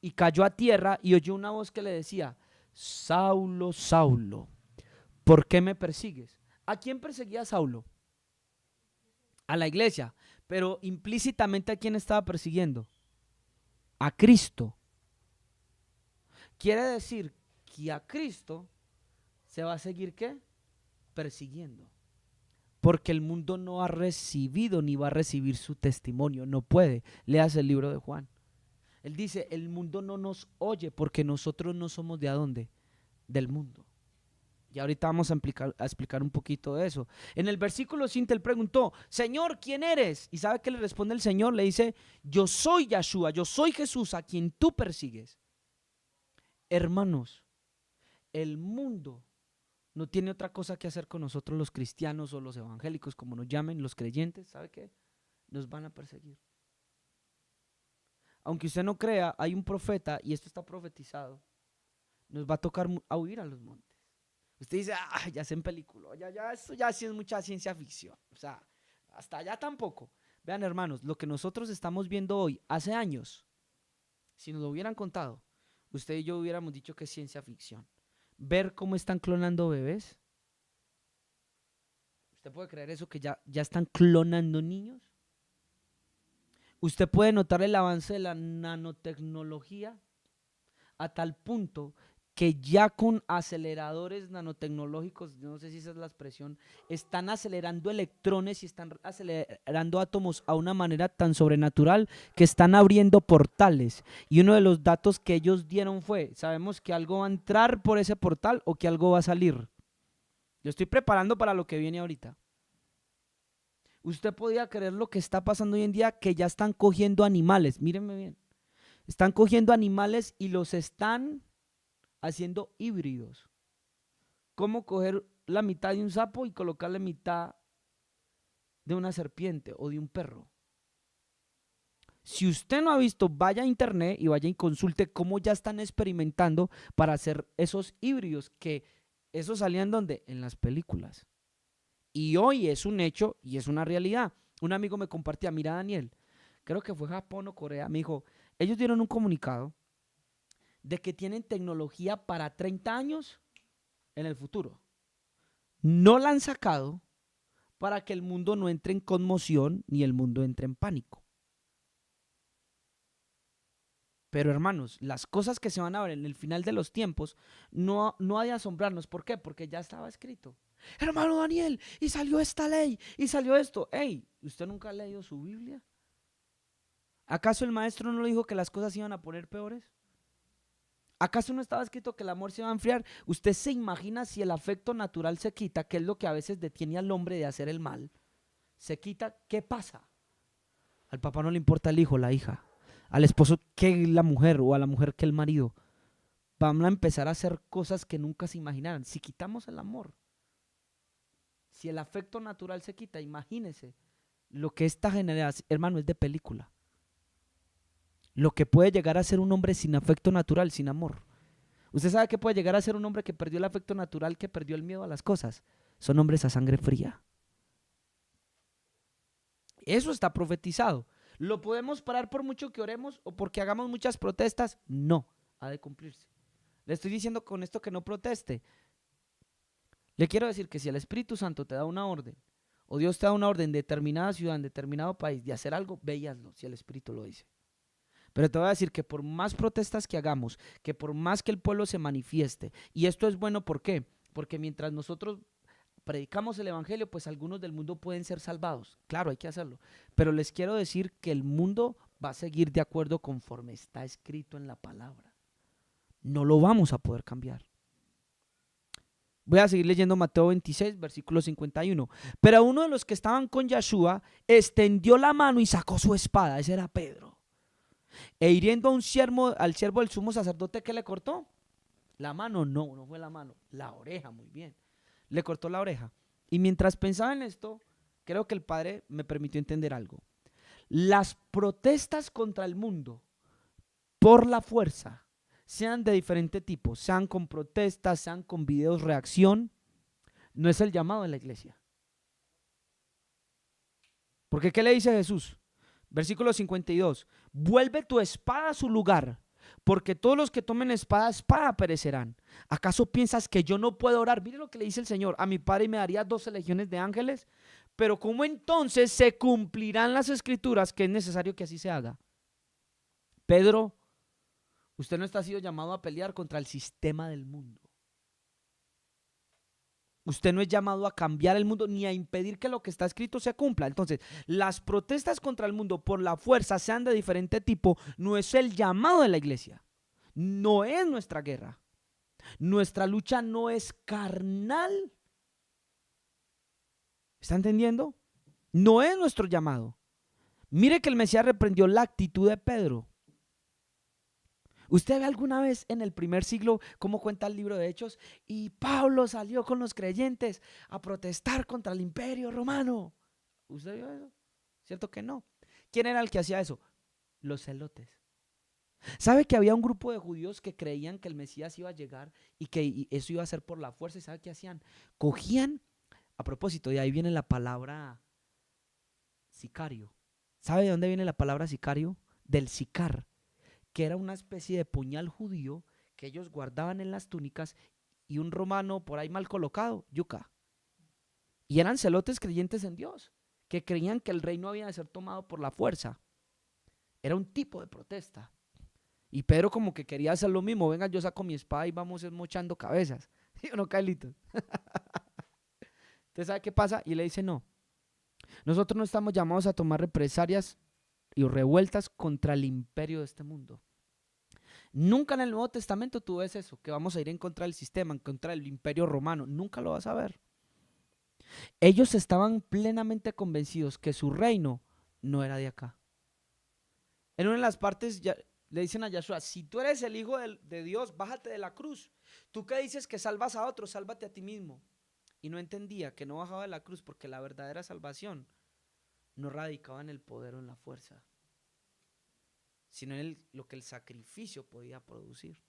y cayó a tierra y oyó una voz que le decía, Saulo, Saulo, ¿por qué me persigues? ¿A quién perseguía Saulo? A la iglesia. Pero implícitamente, ¿a quién estaba persiguiendo? A Cristo. Quiere decir que a Cristo se va a seguir ¿qué? Persiguiendo. Porque el mundo no ha recibido ni va a recibir su testimonio. No puede. Leas el libro de Juan. Él dice, el mundo no nos oye porque nosotros no somos ¿de a dónde? Del mundo. Y ahorita vamos a explicar un poquito de eso. En el versículo 5 él preguntó, Señor, ¿quién eres? ¿Y sabe qué le responde el Señor? Le dice, yo soy Yahshua, yo soy Jesús a quien tú persigues. Hermanos, el mundo no tiene otra cosa que hacer con nosotros los cristianos o los evangélicos, como nos llamen, los creyentes. ¿Sabe qué? Nos van a perseguir. Aunque usted no crea, hay un profeta, y esto está profetizado, nos va a tocar a huir a los montes. Usted dice, ya es en película, esto ya sí es mucha ciencia ficción. O sea, hasta allá tampoco. Vean, hermanos, lo que nosotros estamos viendo hoy, hace años, si nos lo hubieran contado, usted y yo hubiéramos dicho que es ciencia ficción. Ver cómo están clonando bebés. ¿Usted puede creer eso, que ya están clonando niños? Usted puede notar el avance de la nanotecnología a tal punto que ya con aceleradores nanotecnológicos, no sé si esa es la expresión, están acelerando electrones y están acelerando átomos a una manera tan sobrenatural que están abriendo portales. Y uno de los datos que ellos dieron fue, sabemos que algo va a entrar por ese portal o que algo va a salir. Yo estoy preparando para lo que viene ahorita. Usted podía creer lo que está pasando hoy en día, que ya están cogiendo animales, mírenme bien, están cogiendo animales y los están haciendo híbridos. ¿Cómo coger la mitad de un sapo y colocarle mitad de una serpiente o de un perro? Si usted no ha visto, vaya a internet y vaya y consulte cómo ya están experimentando para hacer esos híbridos, que eso salían ¿dónde? En las películas. Y hoy es un hecho y es una realidad. Un amigo me compartía, mira Daniel, creo que fue Japón o Corea, me dijo, ellos dieron un comunicado de que tienen tecnología para 30 años en el futuro. No la han sacado para que el mundo no entre en conmoción ni el mundo entre en pánico. Pero hermanos, las cosas que se van a ver en el final de los tiempos no ha de asombrarnos. ¿Por qué? Porque ya estaba escrito. Hermano Daniel, y salió esta ley, y salió esto. Ey, ¿usted nunca ha leído su Biblia? ¿Acaso el maestro no le dijo que las cosas iban a poner peores? ¿Acaso no estaba escrito que el amor se va a enfriar? ¿Usted se imagina si el afecto natural se quita, que es lo que a veces detiene al hombre de hacer el mal? Se quita, ¿qué pasa? Al papá no le importa el hijo, la hija. Al esposo que la mujer, o a la mujer que el marido. Van a empezar a hacer cosas que nunca se imaginaran. Si quitamos el amor, si el afecto natural se quita, imagínese lo que esta generación, hermano, es de película. Lo que puede llegar a ser un hombre sin afecto natural, sin amor. ¿Usted sabe que puede llegar a ser un hombre que perdió el afecto natural, que perdió el miedo a las cosas? Son hombres a sangre fría. Eso está profetizado. ¿Lo podemos parar por mucho que oremos o porque hagamos muchas protestas? No, ha de cumplirse. Le estoy diciendo con esto que no proteste. Le quiero decir que si el Espíritu Santo te da una orden, o Dios te da una orden en determinada ciudad, en determinado país, de hacer algo, ve y hazlo, si el Espíritu lo dice. Pero te voy a decir que por más protestas que hagamos, que por más que el pueblo se manifieste, y esto es bueno, ¿por qué? Porque mientras nosotros predicamos el evangelio, pues algunos del mundo pueden ser salvados. Claro, hay que hacerlo. Pero les quiero decir que el mundo va a seguir de acuerdo conforme está escrito en la palabra. No lo vamos a poder cambiar. Voy a seguir leyendo Mateo 26, versículo 51. Pero uno de los que estaban con Yahshua extendió la mano y sacó su espada. Ese era Pedro. E hiriendo al siervo del sumo sacerdote, ¿qué le cortó? La mano, no fue la mano, la oreja, muy bien. Le cortó la oreja. Y mientras pensaba en esto, creo que el Padre me permitió entender algo. Las protestas contra el mundo por la fuerza, sean de diferente tipo, sean con protestas, sean con videos reacción, no es el llamado de la iglesia. Porque ¿qué le dice Jesús? Versículo 52. Vuelve tu espada a su lugar, porque todos los que tomen espada perecerán. ¿Acaso piensas que yo no puedo orar? Mire lo que le dice el Señor. A mi Padre me daría 12 legiones de ángeles. Pero ¿cómo entonces se cumplirán las escrituras que es necesario que así se haga? Pedro, usted no está sido llamado a pelear contra el sistema del mundo. Usted no es llamado a cambiar el mundo ni a impedir que lo que está escrito se cumpla. Entonces, las protestas contra el mundo por la fuerza, sean de diferente tipo, no es el llamado de la iglesia. No es nuestra guerra. Nuestra lucha no es carnal. ¿Está entendiendo? No es nuestro llamado. Mire que el Mesías reprendió la actitud de Pedro. ¿Usted ve alguna vez en el primer siglo cómo cuenta el libro de Hechos? Y Pablo salió con los creyentes a protestar contra el imperio romano. ¿Usted vio eso? ¿Cierto que no? ¿Quién era el que hacía eso? Los celotes. ¿Sabe que había un grupo de judíos que creían que el Mesías iba a llegar y que eso iba a ser por la fuerza? ¿Y sabe qué hacían? Cogían, a propósito, de ahí viene la palabra sicario. ¿Sabe de dónde viene la palabra sicario? Del sicar, que era una especie de puñal judío que ellos guardaban en las túnicas, y un romano por ahí mal colocado, yuca. Y eran celotes creyentes en Dios, que creían que el reino había de ser tomado por la fuerza. Era un tipo de protesta. Y Pedro como que quería hacer lo mismo. Venga, yo saco mi espada y vamos mochando cabezas. ¿Sí o no, Carlitos? ¿Usted sabe qué pasa? Y le dice, no. Nosotros no estamos llamados a tomar represalias y revueltas contra el imperio de este mundo. Nunca en el Nuevo Testamento tú ves eso, que vamos a ir en contra del sistema, en contra del imperio romano. Nunca lo vas a ver. Ellos estaban plenamente convencidos que su reino no era de acá. En una de las partes le dicen a Yahshua, si tú eres el hijo de Dios, bájate de la cruz. Tú que dices que salvas a otros, sálvate a ti mismo. Y no entendía que no bajaba de la cruz porque la verdadera salvación no radicaba en el poder o en la fuerza, sino en lo que el sacrificio podía producir.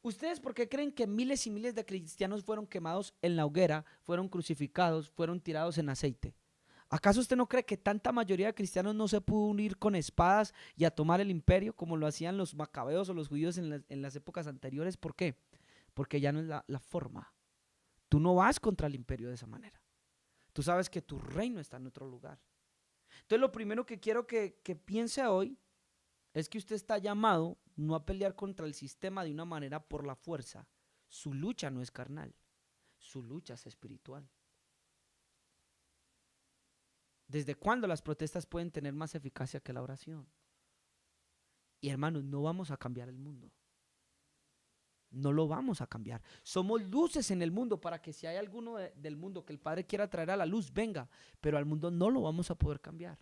¿Ustedes por qué creen que miles y miles de cristianos fueron quemados en la hoguera, fueron crucificados, fueron tirados en aceite? ¿Acaso usted no cree que tanta mayoría de cristianos no se pudo unir con espadas y a tomar el imperio como lo hacían los macabeos o los judíos en las épocas anteriores? ¿Por qué? Porque ya no es la forma. Tú no vas contra el imperio de esa manera. Tú sabes que tu reino está en otro lugar. Entonces lo primero que quiero que piense hoy es que usted está llamado no a pelear contra el sistema de una manera por la fuerza. Su lucha no es carnal, su lucha es espiritual. ¿Desde cuándo las protestas pueden tener más eficacia que la oración? Y hermanos, no vamos a cambiar el mundo. No lo vamos a cambiar. Somos luces en el mundo para que si hay alguno del mundo que el Padre quiera traer a la luz, venga. Pero al mundo no lo vamos a poder cambiar.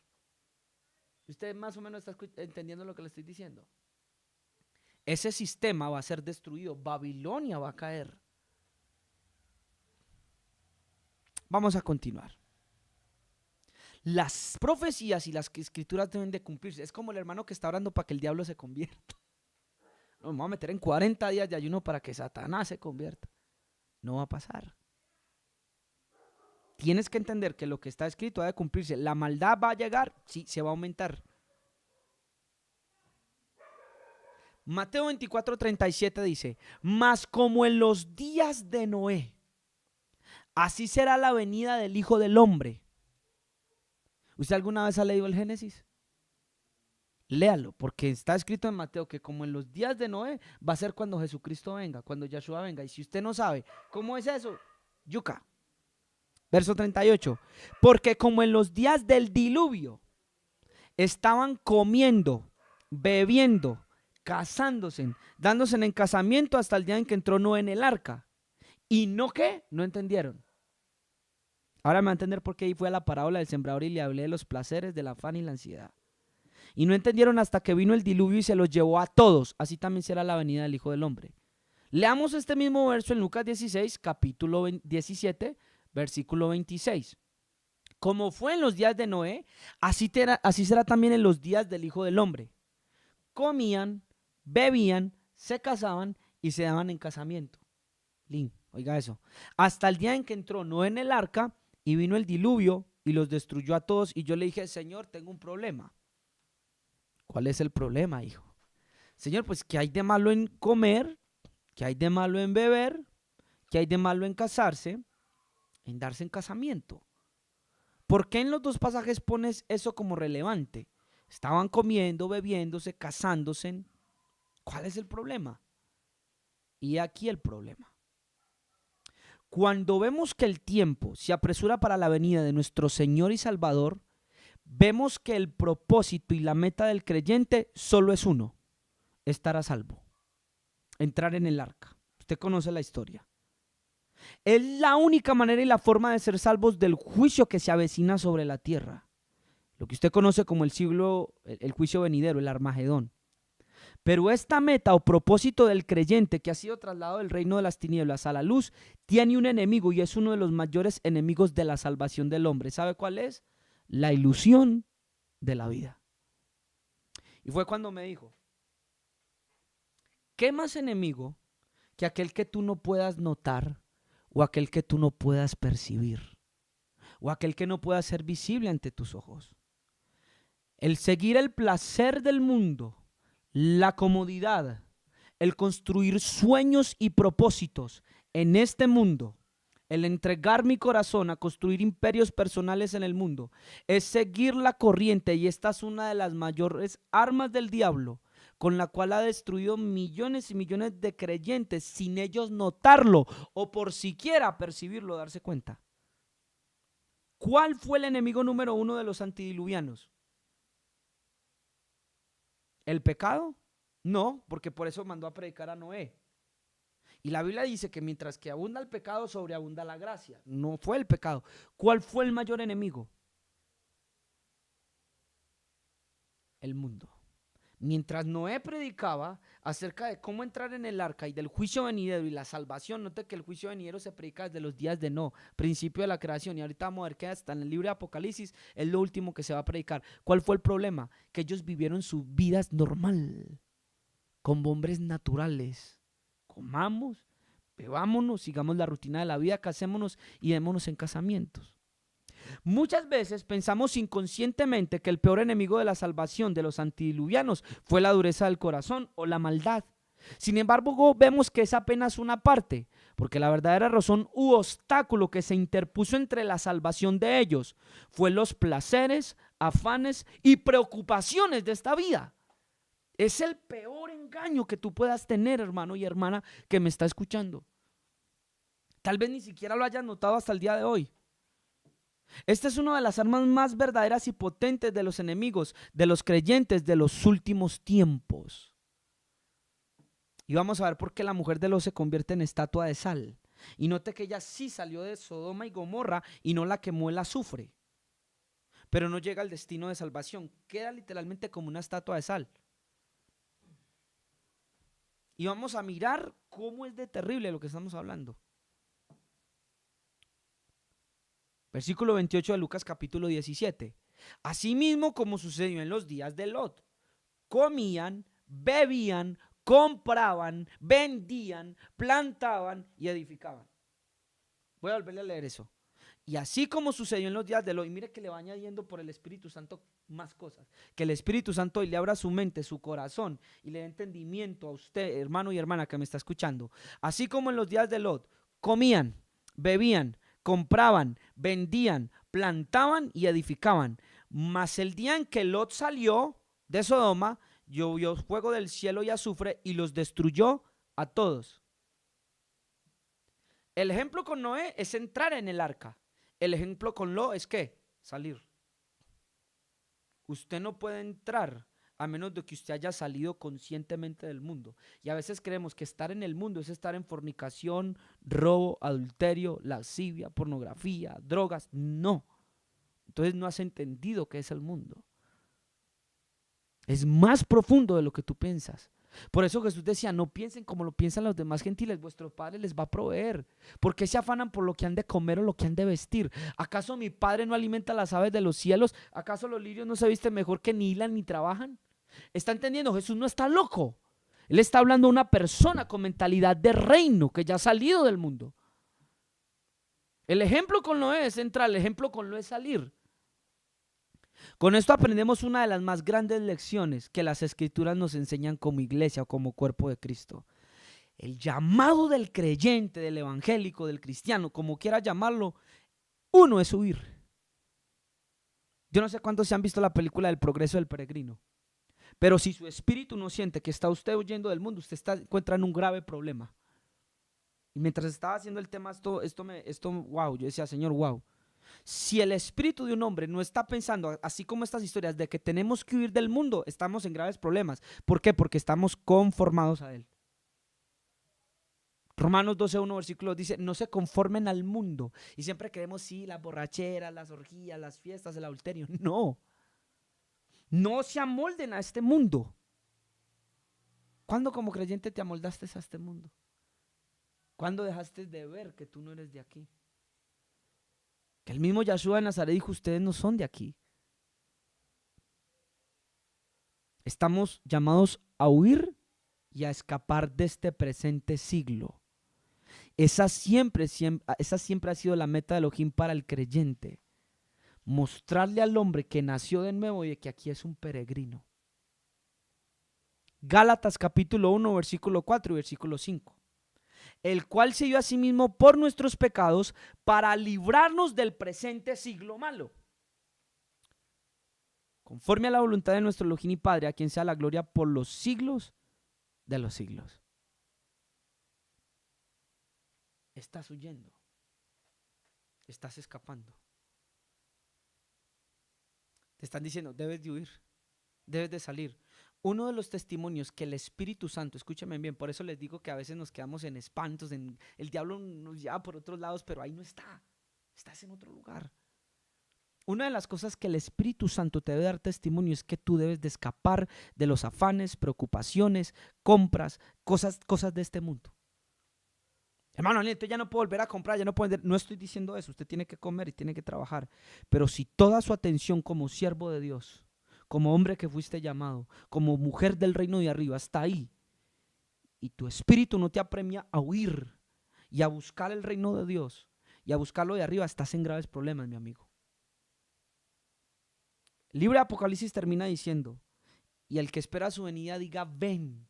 ¿Usted más o menos está entendiendo lo que le estoy diciendo? Ese sistema va a ser destruido. Babilonia va a caer. Vamos a continuar. Las profecías y las escrituras deben de cumplirse. Es como el hermano que está orando para que el diablo se convierta. No, me voy a meter en 40 días de ayuno para que Satanás se convierta. No va a pasar. Tienes que entender que lo que está escrito ha de cumplirse. La maldad va a llegar, sí, se va a aumentar. Mateo 24:37 dice, mas como en los días de Noé, así será la venida del Hijo del Hombre. ¿Usted alguna vez ha leído el Génesis? Léalo, porque está escrito en Mateo que como en los días de Noé va a ser cuando Jesucristo venga, cuando Yahshua venga. Y si usted no sabe cómo es eso, yuca. Verso 38, porque como en los días del diluvio estaban comiendo, bebiendo, casándose, dándose en casamiento hasta el día en que entró Noé en el arca. ¿Y no qué? No entendieron. Ahora me va a entender por qué ahí fue a la parábola del sembrador y le hablé de los placeres, del afán y la ansiedad. Y no entendieron hasta que vino el diluvio y se los llevó a todos. Así también será la venida del Hijo del Hombre. Leamos este mismo verso en Lucas 16, capítulo 17, versículo 26. Como fue en los días de Noé, así será también en los días del Hijo del Hombre. Comían, bebían, se casaban y se daban en casamiento. Oiga eso. Hasta el día en que entró Noé en el arca y vino el diluvio y los destruyó a todos. Y yo le dije, Señor, tengo un problema. ¿Cuál es el problema, hijo? Señor, pues ¿qué hay de malo en comer? ¿Qué hay de malo en beber? ¿Qué hay de malo en casarse? En darse en casamiento. ¿Por qué en los dos pasajes pones eso como relevante? Estaban comiendo, bebiéndose, casándose. ¿Cuál es el problema? Y aquí el problema. Cuando vemos que el tiempo se apresura para la venida de nuestro Señor y Salvador, vemos que el propósito y la meta del creyente solo es uno: estar a salvo. entrar en el arca. Usted conoce la historia. Es la única manera y la forma de ser salvos del juicio que se avecina sobre la tierra. Lo que usted conoce como el juicio venidero, el Armagedón. Pero esta meta o propósito del creyente que ha sido trasladado del reino de las tinieblas a la luz, tiene un enemigo y es uno de los mayores enemigos de la salvación del hombre. ¿Sabe cuál es? La ilusión de la vida. Y fue cuando me dijo, ¿qué más enemigo que aquel que tú no puedas notar o aquel que tú no puedas percibir o aquel que no pueda ser visible ante tus ojos? El seguir el placer del mundo, la comodidad, el construir sueños y propósitos en este mundo, el entregar mi corazón a construir imperios personales en el mundo, es seguir la corriente, y esta es una de las mayores armas del diablo, con la cual ha destruido millones y millones de creyentes sin ellos notarlo o por siquiera percibirlo, darse cuenta. ¿Cuál fue el enemigo número uno de los antidiluvianos? ¿El pecado? No, porque por eso mandó a predicar a Noé. Y la Biblia dice que mientras que abunda el pecado, sobreabunda la gracia. No fue el pecado. ¿Cuál fue el mayor enemigo? El mundo. Mientras Noé predicaba acerca de cómo entrar en el arca y del juicio venidero y la salvación, note que el juicio venidero se predica desde los días de Noé, principio de la creación, y ahorita vamos a ver que hasta en el libro de Apocalipsis es lo último que se va a predicar. ¿Cuál fue el problema? Que ellos vivieron sus vidas normal, como hombres naturales. Comamos, bebámonos, sigamos la rutina de la vida, casémonos y démonos en casamientos. Muchas veces pensamos inconscientemente que el peor enemigo de la salvación de los antidiluvianos fue la dureza del corazón o la maldad. Sin embargo, vemos que es apenas una parte, porque la verdadera razón u obstáculo que se interpuso entre la salvación de ellos fue los placeres, afanes y preocupaciones de esta vida. Es el peor engaño que tú puedas tener, hermano y hermana que me está escuchando. Tal vez ni siquiera lo hayas notado hasta el día de hoy. Esta es una de las armas más verdaderas y potentes de los enemigos, de los creyentes de los últimos tiempos. Y vamos a ver por qué la mujer de Lot se convierte en estatua de sal. Y note que ella sí salió de Sodoma y Gomorra y no la quemó el azufre. Pero no llega al destino de salvación. Queda literalmente como una estatua de sal. Y vamos a mirar cómo es de terrible lo que estamos hablando. Versículo 28 de Lucas capítulo 17. Asimismo como sucedió en los días de Lot, comían, bebían, compraban, vendían, plantaban y edificaban. Voy a volverle a leer eso. Y así como sucedió en los días de Lot, y mire que le va añadiendo por el Espíritu Santo más cosas, que el Espíritu Santo hoy le abra su mente, su corazón y le dé entendimiento a usted, hermano y hermana que me está escuchando. Así como en los días de Lot, comían, bebían, compraban, vendían, plantaban y edificaban. Mas el día en que Lot salió de Sodoma, llovió fuego del cielo y azufre y los destruyó a todos. El ejemplo con Noé es entrar en el arca. El ejemplo con Lot es ¿qué? Salir. Usted no puede entrar a menos de que usted haya salido conscientemente del mundo. Y a veces creemos que estar en el mundo es estar en fornicación, robo, adulterio, lascivia, pornografía, drogas. No. Entonces no has entendido qué es el mundo. Es más profundo de lo que tú piensas. Por eso Jesús decía, no piensen como lo piensan los demás gentiles, vuestro Padre les va a proveer. ¿Por qué se afanan por lo que han de comer o lo que han de vestir? ¿Acaso mi Padre no alimenta las aves de los cielos? ¿Acaso los lirios no se visten mejor que ni hilan ni trabajan? ¿Está entendiendo? Jesús no está loco. Él está hablando a una persona con mentalidad de reino que ya ha salido del mundo. El ejemplo con Noé es entrar, el ejemplo con Noé es salir. Con esto aprendemos una de las más grandes lecciones que las Escrituras nos enseñan como iglesia o como cuerpo de Cristo. El llamado del creyente, del evangélico, del cristiano, como quiera llamarlo, uno es huir. Yo no sé cuántos se han visto la película del progreso del peregrino, pero si su espíritu no siente que está usted huyendo del mundo, usted encuentra en un grave problema. Y mientras estaba haciendo el tema, wow, yo decía, Señor, wow. Si el espíritu de un hombre no está pensando, así como estas historias, de que tenemos que huir del mundo, estamos en graves problemas. ¿Por qué? Porque estamos conformados a él. Romanos 12:1 versículo dice, no se conformen al mundo. Y siempre queremos, sí, las borracheras, las orgías, las fiestas, el adulterio. No, no se amolden a este mundo. ¿Cuándo como creyente te amoldaste a este mundo? ¿Cuándo dejaste de ver que tú no eres de aquí? Que el mismo Yahshua de Nazaret dijo, ustedes no son de aquí. Estamos llamados a huir y a escapar de este presente siglo. Esa siempre ha sido la meta de Elohim para el creyente. Mostrarle al hombre que nació de nuevo y de que aquí es un peregrino. Gálatas capítulo 1, versículo 4 y versículo 5. El cual se dio a sí mismo por nuestros pecados para librarnos del presente siglo malo. Conforme a la voluntad de nuestro Elohim y Padre, a quien sea la gloria por los siglos de los siglos. Estás huyendo. Estás escapando. Te están diciendo, debes de huir, debes de salir. Uno de los testimonios que el Espíritu Santo, escúchame bien, por eso les digo que a veces nos quedamos en espantos, el diablo nos lleva por otros lados, pero ahí no está, estás en otro lugar. Una de las cosas que el Espíritu Santo te debe dar testimonio es que tú debes de escapar de los afanes, preocupaciones, compras, cosas de este mundo. Hermano, entonces ya no puedo volver a comprar, ya no puedo vender. No estoy diciendo eso, usted tiene que comer y tiene que trabajar. Pero si toda su atención como siervo de Dios, como hombre que fuiste llamado, como mujer del reino de arriba, está ahí, y tu espíritu no te apremia a huir y a buscar el reino de Dios y a buscarlo de arriba, estás en graves problemas, mi amigo. El libro de Apocalipsis termina diciendo, y el que espera su venida diga, ven.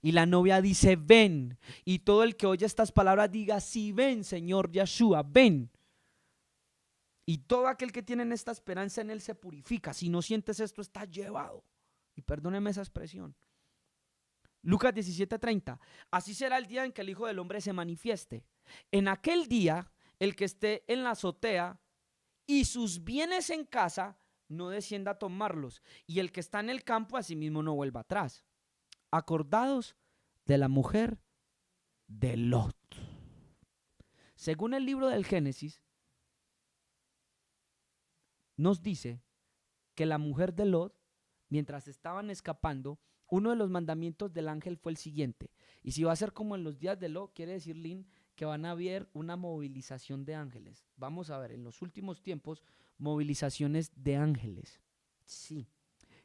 Y la novia dice, ven. Y todo el que oye estas palabras diga, sí, ven, Señor Yahshua, ven. Y todo aquel que tiene esta esperanza en él se purifica. Si no sientes esto, estás llevado. Y perdóneme esa expresión. Lucas 17:30. Así será el día en que el Hijo del Hombre se manifieste. En aquel día, el que esté en la azotea y sus bienes en casa, no descienda a tomarlos. Y el que está en el campo, asimismo no vuelva atrás. Acordados de la mujer de Lot. Según el libro del Génesis, nos dice que la mujer de Lot, mientras estaban escapando, uno de los mandamientos del ángel fue el siguiente. Y si va a ser como en los días de Lot, quiere decir, Lynn, que van a haber una movilización de ángeles. Vamos a ver, en los últimos tiempos, movilizaciones de ángeles. Sí,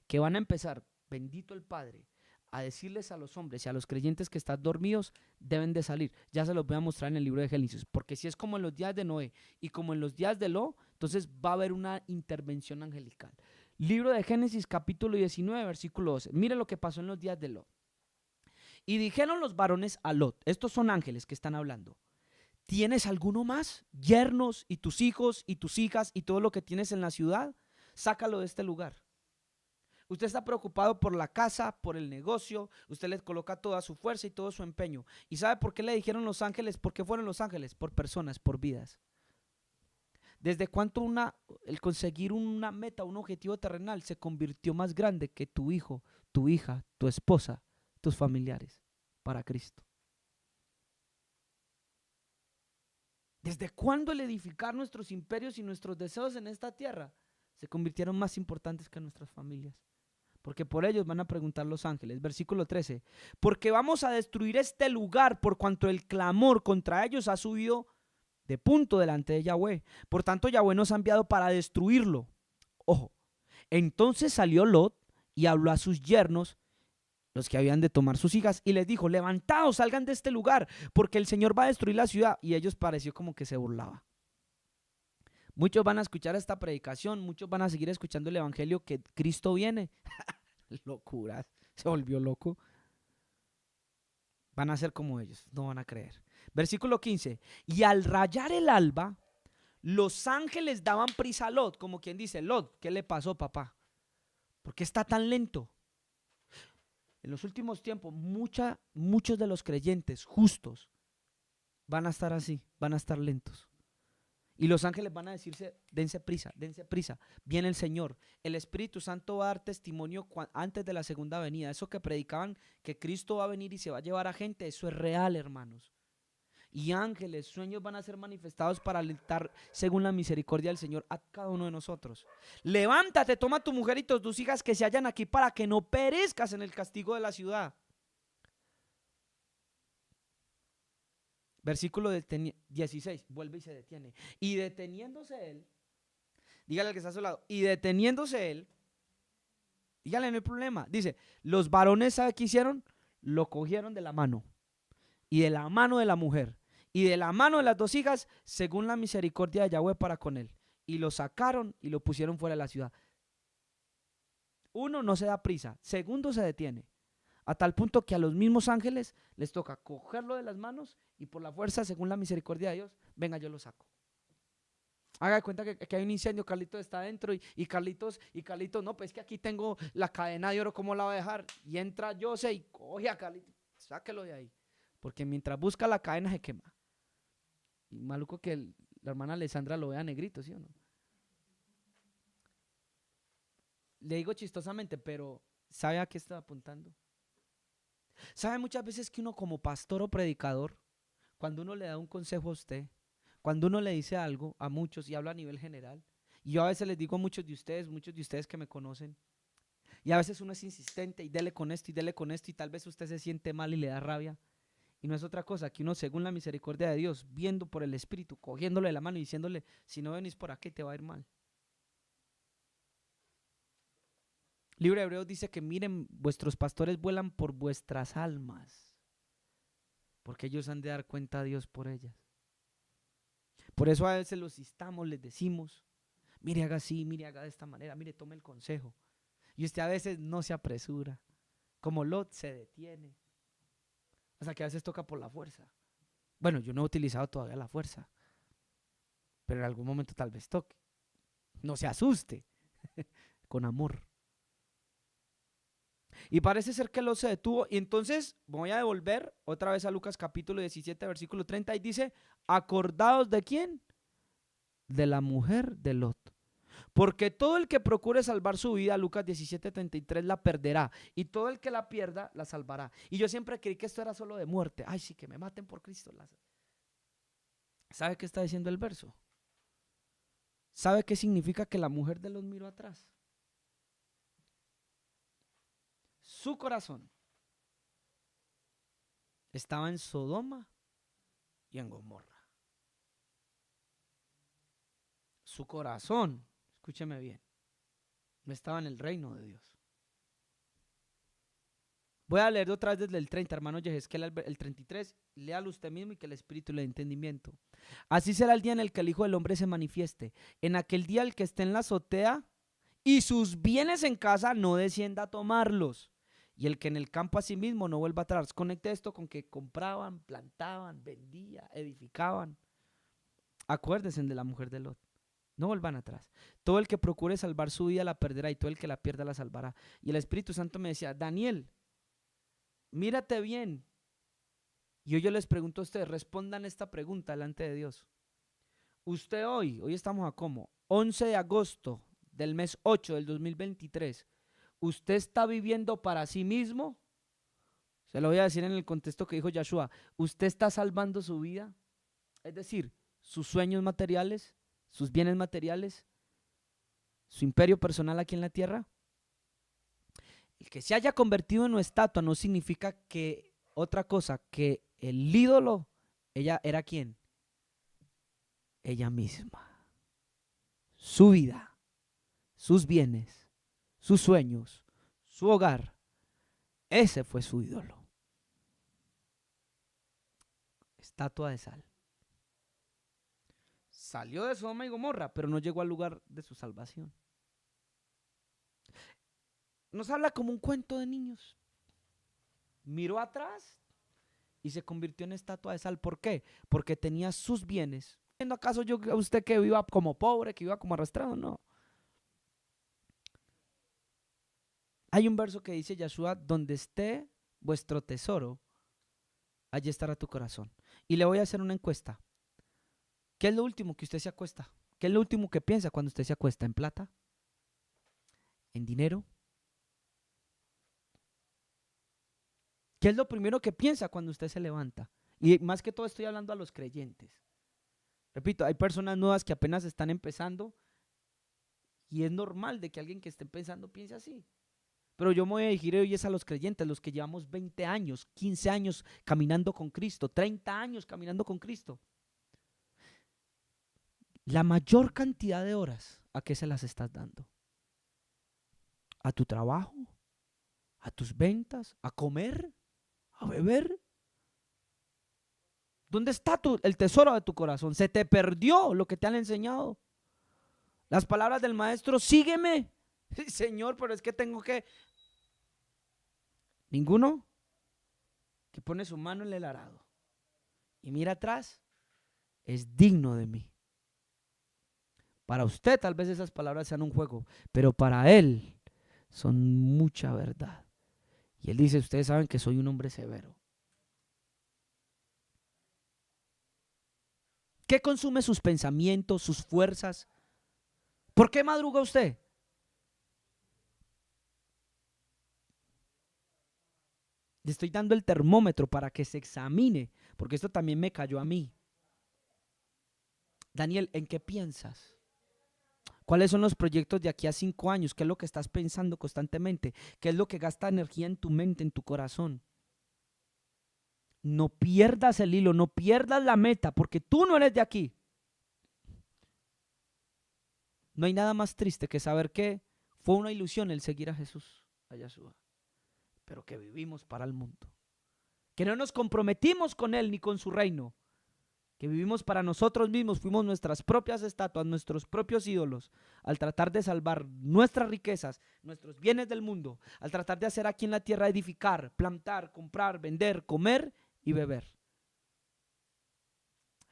que van a empezar, bendito el Padre, a decirles a los hombres y a los creyentes que están dormidos, deben de salir. Ya se los voy a mostrar en el libro de Génesis, porque si es como en los días de Noé y como en los días de Lot, entonces va a haber una intervención angelical. Libro de Génesis capítulo 19, versículo 12. Mire lo que pasó en los días de Lot. Y dijeron los varones a Lot, estos son ángeles que están hablando, ¿tienes alguno más? Yernos y tus hijos y tus hijas y todo lo que tienes en la ciudad, sácalo de este lugar. Usted está preocupado por la casa, por el negocio, usted le coloca toda su fuerza y todo su empeño. ¿Y sabe por qué le dijeron los ángeles? ¿Por qué fueron los ángeles? Por personas, por vidas. ¿Desde cuánto el conseguir una meta, un objetivo terrenal se convirtió más grande que tu hijo, tu hija, tu esposa, tus familiares para Cristo? ¿Desde cuándo el edificar nuestros imperios y nuestros deseos en esta tierra se convirtieron más importantes que nuestras familias? Porque por ellos van a preguntar los ángeles. Versículo 13. Porque vamos a destruir este lugar por cuanto el clamor contra ellos ha subido de punto delante de Yahweh. Por tanto, Yahweh nos ha enviado para destruirlo. Ojo. Entonces salió Lot y habló a sus yernos, los que habían de tomar sus hijas, y les dijo, levantaos, salgan de este lugar, porque el Señor va a destruir la ciudad. Y ellos pareció como que se burlaba. Muchos van a escuchar esta predicación, muchos van a seguir escuchando el evangelio que Cristo viene. Locuras, se volvió loco. Van a ser como ellos, no van a creer. Versículo 15. Y al rayar el alba, los ángeles daban prisa a Lot, como quien dice, Lot, ¿qué le pasó, papá? ¿Por qué está tan lento? En los últimos tiempos, muchos de los creyentes justos van a estar así, van a estar lentos. Y los ángeles van a decirse, dense prisa, viene el Señor. El Espíritu Santo va a dar testimonio antes de la segunda venida. Eso que predicaban, que Cristo va a venir y se va a llevar a gente, eso es real, hermanos. y ángeles, sueños van a ser manifestados para alentar según la misericordia del Señor a cada uno de nosotros. Levántate, toma a tu mujer y tus 2 hijas que se hallan aquí para que no perezcas en el castigo de la ciudad. Versículo 16, vuelve y se detiene. Y deteniéndose él, dígale al que está a su lado, y deteniéndose él, dígale, no hay problema. Dice, los varones, ¿sabe qué hicieron? Lo cogieron de la mano, y de la mano de la mujer, y de la mano de las 2 hijas, según la misericordia de Yahweh para con él. Y lo sacaron y lo pusieron fuera de la ciudad. Uno, no se da prisa. Segundo, se detiene. A tal punto que a los mismos ángeles les toca cogerlo de las manos y por la fuerza, según la misericordia de Dios, venga, yo lo saco. Haga de cuenta que hay un incendio, Carlitos está adentro y Carlitos, no, pues que aquí tengo la cadena de oro, ¿cómo la va a dejar? Y entra Jose y coge a Carlitos, sáquelo de ahí. Porque mientras busca la cadena se quema. Y maluco que la hermana Alessandra lo vea negrito, ¿sí o no? Le digo chistosamente, pero ¿sabe a qué estaba apuntando? ¿Sabe muchas veces que uno como pastor o predicador, cuando uno le da un consejo a usted, cuando uno le dice algo a muchos y habla a nivel general, y yo a veces les digo a muchos de ustedes que me conocen, y a veces uno es insistente y dele con esto y dele con esto y tal vez usted se siente mal y le da rabia, y no es otra cosa que uno según la misericordia de Dios, viendo por el Espíritu, cogiéndole la mano y diciéndole, si no venís por aquí te va a ir mal. Libro de Hebreos dice que miren, vuestros pastores vuelan por vuestras almas, porque ellos han de dar cuenta a Dios por ellas. Por eso a veces los instamos, les decimos, mire, haga así, mire, haga de esta manera, mire, tome el consejo. Y usted a veces no se apresura, como Lot se detiene, o sea que a veces toca por la fuerza. Bueno, yo no he utilizado todavía la fuerza, pero en algún momento tal vez toque. No se asuste, con amor. Y parece ser que Lot se detuvo. Y entonces voy a devolver otra vez a Lucas capítulo 17, versículo 30. Y dice, ¿acordados de quién? De la mujer de Lot. Porque todo el que procure salvar su vida, Lucas 17:33, la perderá. Y todo el que la pierda, la salvará. Y yo siempre creí que esto era solo de muerte. Ay, sí, que me maten por Cristo. ¿Sabe qué está diciendo el verso? ¿Sabe qué significa que la mujer de Lot miró atrás? Su corazón estaba en Sodoma y en Gomorra. Su corazón, escúcheme bien, no estaba en el reino de Dios. Voy a leer otra vez desde el 30, hermano Yehezquiel, el 33. Léalo usted mismo y que el Espíritu le dé entendimiento. Así será el día en el que el Hijo del Hombre se manifieste. En aquel día el que esté en la azotea y sus bienes en casa no descienda a tomarlos. Y el que en el campo a sí mismo no vuelva atrás. Conecte esto con que compraban, plantaban, vendían, edificaban. Acuérdense de la mujer de Lot. No vuelvan atrás. Todo el que procure salvar su vida la perderá y todo el que la pierda la salvará. Y el Espíritu Santo me decía, Daniel, mírate bien. Y hoy yo les pregunto a ustedes, respondan esta pregunta delante de Dios. Usted hoy estamos a ¿cómo? 11 de agosto del mes 8 del 2023. ¿Usted está viviendo para sí mismo? Se lo voy a decir en el contexto que dijo Yahshua. ¿Usted está salvando su vida? Es decir, sus sueños materiales, sus bienes materiales, su imperio personal aquí en la tierra. El que se haya convertido en una estatua no significa que otra cosa, que el ídolo, ella era ¿quién? Ella misma. Su vida, sus bienes, sus sueños, su hogar. Ese fue su ídolo. Estatua de sal. Salió de Sodoma y Gomorra, pero no llegó al lugar de su salvación. Nos habla como un cuento de niños. Miró atrás y se convirtió en estatua de sal. ¿Por qué? Porque tenía sus bienes. ¿Acaso yo a usted que viva como pobre, que viva como arrastrado? No. Hay un verso que dice Yahshua, donde esté vuestro tesoro, allí estará tu corazón. Y le voy a hacer una encuesta. ¿Qué es lo último que usted se acuesta? ¿Qué es lo último que piensa cuando usted se acuesta? ¿En plata? ¿En dinero? ¿Qué es lo primero que piensa cuando usted se levanta? Y más que todo estoy hablando a los creyentes. Repito, hay personas nuevas que apenas están empezando y es normal de que alguien que esté empezando piense así. Pero yo me voy a dirigir hoy es a los creyentes, los que llevamos 20 años, 15 años caminando con Cristo, 30 años caminando con Cristo. La mayor cantidad de horas, ¿a qué se las estás dando? ¿A tu trabajo? ¿A tus ventas? ¿A comer? ¿A beber? ¿Dónde está el tesoro de tu corazón? ¿Se te perdió lo que te han enseñado? Las palabras del maestro, sígueme. Señor, pero es que tengo que... Ninguno que pone su mano en el arado y mira atrás es digno de mí. Para usted tal vez esas palabras sean un juego, pero para él son mucha verdad. Y él dice, ustedes saben que soy un hombre severo. ¿Qué consume sus pensamientos, sus fuerzas? ¿Por qué madruga usted? Le estoy dando el termómetro para que se examine, porque esto también me cayó a mí. Daniel, ¿en qué piensas? ¿Cuáles son los proyectos de aquí a 5 años? ¿Qué es lo que estás pensando constantemente? ¿Qué es lo que gasta energía en tu mente, en tu corazón? No pierdas el hilo, no pierdas la meta, porque tú no eres de aquí. No hay nada más triste que saber que fue una ilusión el seguir a Jesús, a Yeshua, pero que vivimos para el mundo. Que no nos comprometimos con Él ni con su reino. Que vivimos para nosotros mismos, fuimos nuestras propias estatuas, nuestros propios ídolos, al tratar de salvar nuestras riquezas, nuestros bienes del mundo, al tratar de hacer aquí en la tierra edificar, plantar, comprar, vender, comer y beber.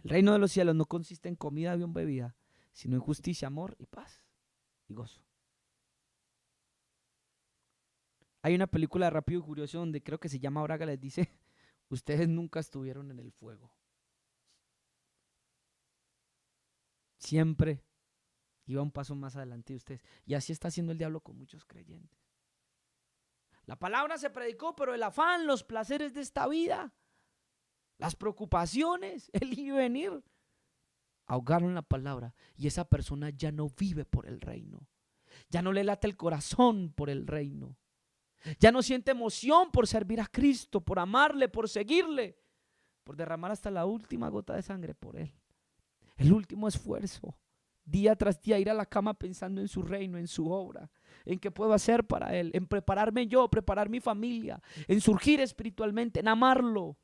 El reino de los cielos no consiste en comida y en bebida, sino en justicia, amor y paz y gozo. Hay una película de Rápido y Furioso donde creo que se llama Braga, les dice, ustedes nunca estuvieron en el fuego. Siempre iba un paso más adelante de ustedes. Y así está haciendo el diablo con muchos creyentes. La palabra se predicó, pero el afán, los placeres de esta vida, las preocupaciones, el ir y venir, ahogaron la palabra. Y esa persona ya no vive por el reino. Ya no le late el corazón por el reino. Ya no siente emoción por servir a Cristo, por amarle, por seguirle, por derramar hasta la última gota de sangre por Él. El último esfuerzo, día tras día ir a la cama pensando en su reino, en su obra, en qué puedo hacer para Él, en prepararme yo, preparar mi familia, en surgir espiritualmente, en amarlo.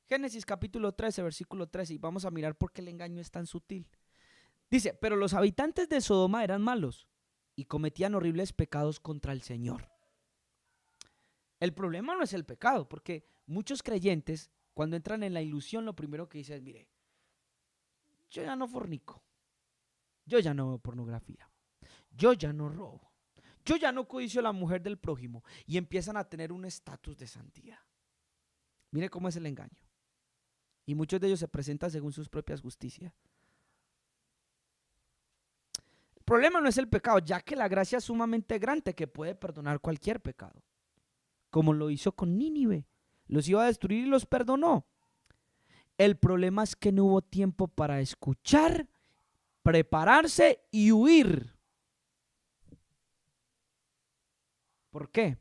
Génesis capítulo 13, versículo 13, y vamos a mirar por qué el engaño es tan sutil. Dice, pero los habitantes de Sodoma eran malos y cometían horribles pecados contra el Señor. El problema no es el pecado, porque muchos creyentes, cuando entran en la ilusión, lo primero que dicen es, mire, yo ya no fornico, yo ya no veo pornografía, yo ya no robo, yo ya no codicio a la mujer del prójimo, y empiezan a tener un estatus de santidad. Mire cómo es el engaño. Y muchos de ellos se presentan según sus propias justicias. El problema no es el pecado, ya que la gracia es sumamente grande que puede perdonar cualquier pecado, como lo hizo con Nínive. Los iba a destruir y los perdonó. El problema es que no hubo tiempo para escuchar, prepararse y huir. ¿Por qué?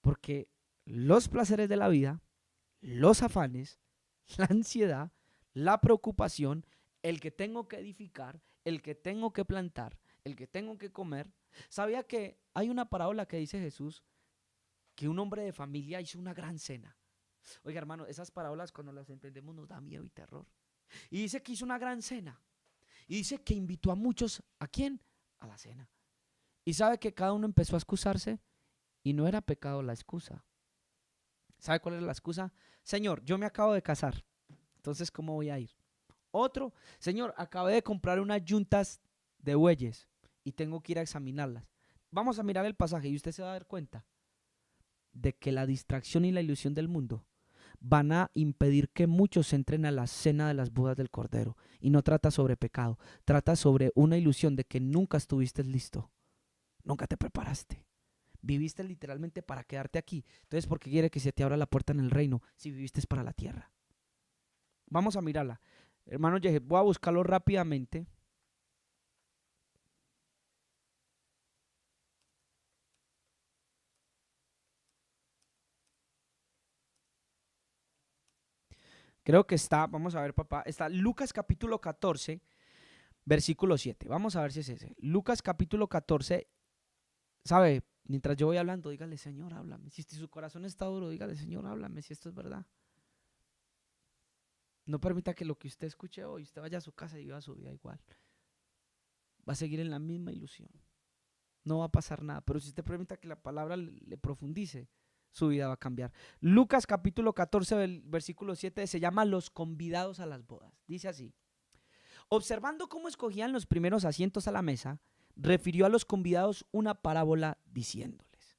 Porque los placeres de la vida, los afanes, la ansiedad, la preocupación, el que tengo que edificar, el que tengo que plantar, el que tengo que comer. ¿Sabía que hay una parábola que dice Jesús que un hombre de familia hizo una gran cena? Oiga, hermano, esas parábolas cuando las entendemos nos da miedo y terror. Y dice que hizo una gran cena. Y dice que invitó a muchos, ¿a quién? A la cena. Y sabe que cada uno empezó a excusarse y no era pecado la excusa. ¿Sabe cuál era la excusa? Señor, yo me acabo de casar, entonces ¿cómo voy a ir? Otro, Señor, acabé de comprar unas yuntas de bueyes y tengo que ir a examinarlas. Vamos a mirar el pasaje y usted se va a dar cuenta de que la distracción y la ilusión del mundo van a impedir que muchos entren a la cena de las bodas del Cordero. Y no trata sobre pecado, trata sobre una ilusión de que nunca estuviste listo, nunca te preparaste. Viviste literalmente para quedarte aquí. Entonces, ¿por qué quiere que se te abra la puerta en el reino si viviste para la tierra? Vamos a mirarla. Hermano Yehet, voy a buscarlo rápidamente. Creo que está, vamos a ver, papá, está Lucas capítulo 14, versículo 7. Vamos a ver si es ese. Lucas capítulo 14, ¿sabe? Mientras yo voy hablando, dígale, Señor, háblame. Si su corazón está duro, dígale, Señor, háblame, si esto es verdad. No permita que lo que usted escuche hoy, usted vaya a su casa y viva su vida igual. Va a seguir en la misma ilusión. No va a pasar nada. Pero si usted permita que la palabra le profundice, su vida va a cambiar. Lucas capítulo 14, versículo 7, se llama Los convidados a las bodas. Dice así: observando cómo escogían los primeros asientos a la mesa, refirió a los convidados una parábola diciéndoles: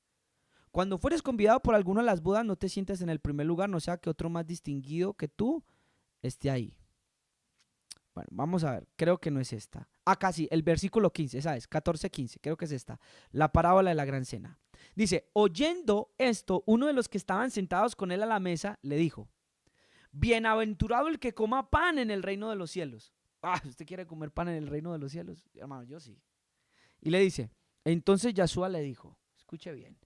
cuando fueres convidado por alguno a las bodas, no te sientes en el primer lugar, no sea que otro más distinguido que tú esté ahí. Bueno, vamos a ver, creo que no es esta. Acá sí, el versículo 15, esa es, 14:15, creo que es esta, la parábola de la gran cena. Dice, oyendo esto, uno de los que estaban sentados con él a la mesa le dijo: bienaventurado el que coma pan en el reino de los cielos. Ah, ¿usted quiere comer pan en el reino de los cielos? Hermano, yo sí. Y le dice, entonces Yahshua le dijo, escuche bien,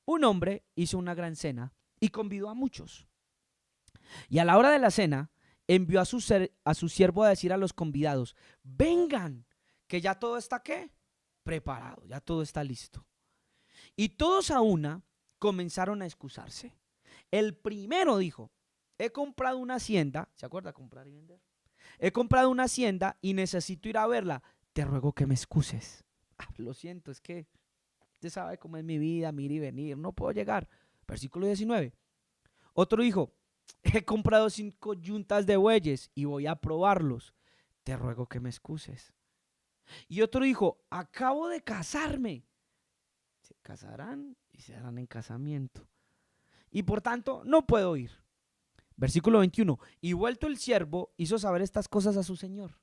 un hombre hizo una gran cena y convidó a muchos. Y a la hora de la cena, envió a su siervo a decir a los convidados: vengan, que ya todo está ¿qué? Preparado, ya todo está listo. Y todos a una comenzaron a excusarse. El primero dijo: he comprado una hacienda, ¿se acuerda comprar y vender? He comprado una hacienda y necesito ir a verla. Te ruego que me excuses. Lo siento, es que usted sabe cómo es mi vida, ir y venir, no puedo llegar. Versículo 19. Otro dijo: he comprado 5 yuntas de bueyes y voy a probarlos. Te ruego que me excuses. Y otro dijo: acabo de casarme. Se casarán y se darán en casamiento. Y por tanto no puedo ir. Versículo 21. Y vuelto el siervo, hizo saber estas cosas a su señor.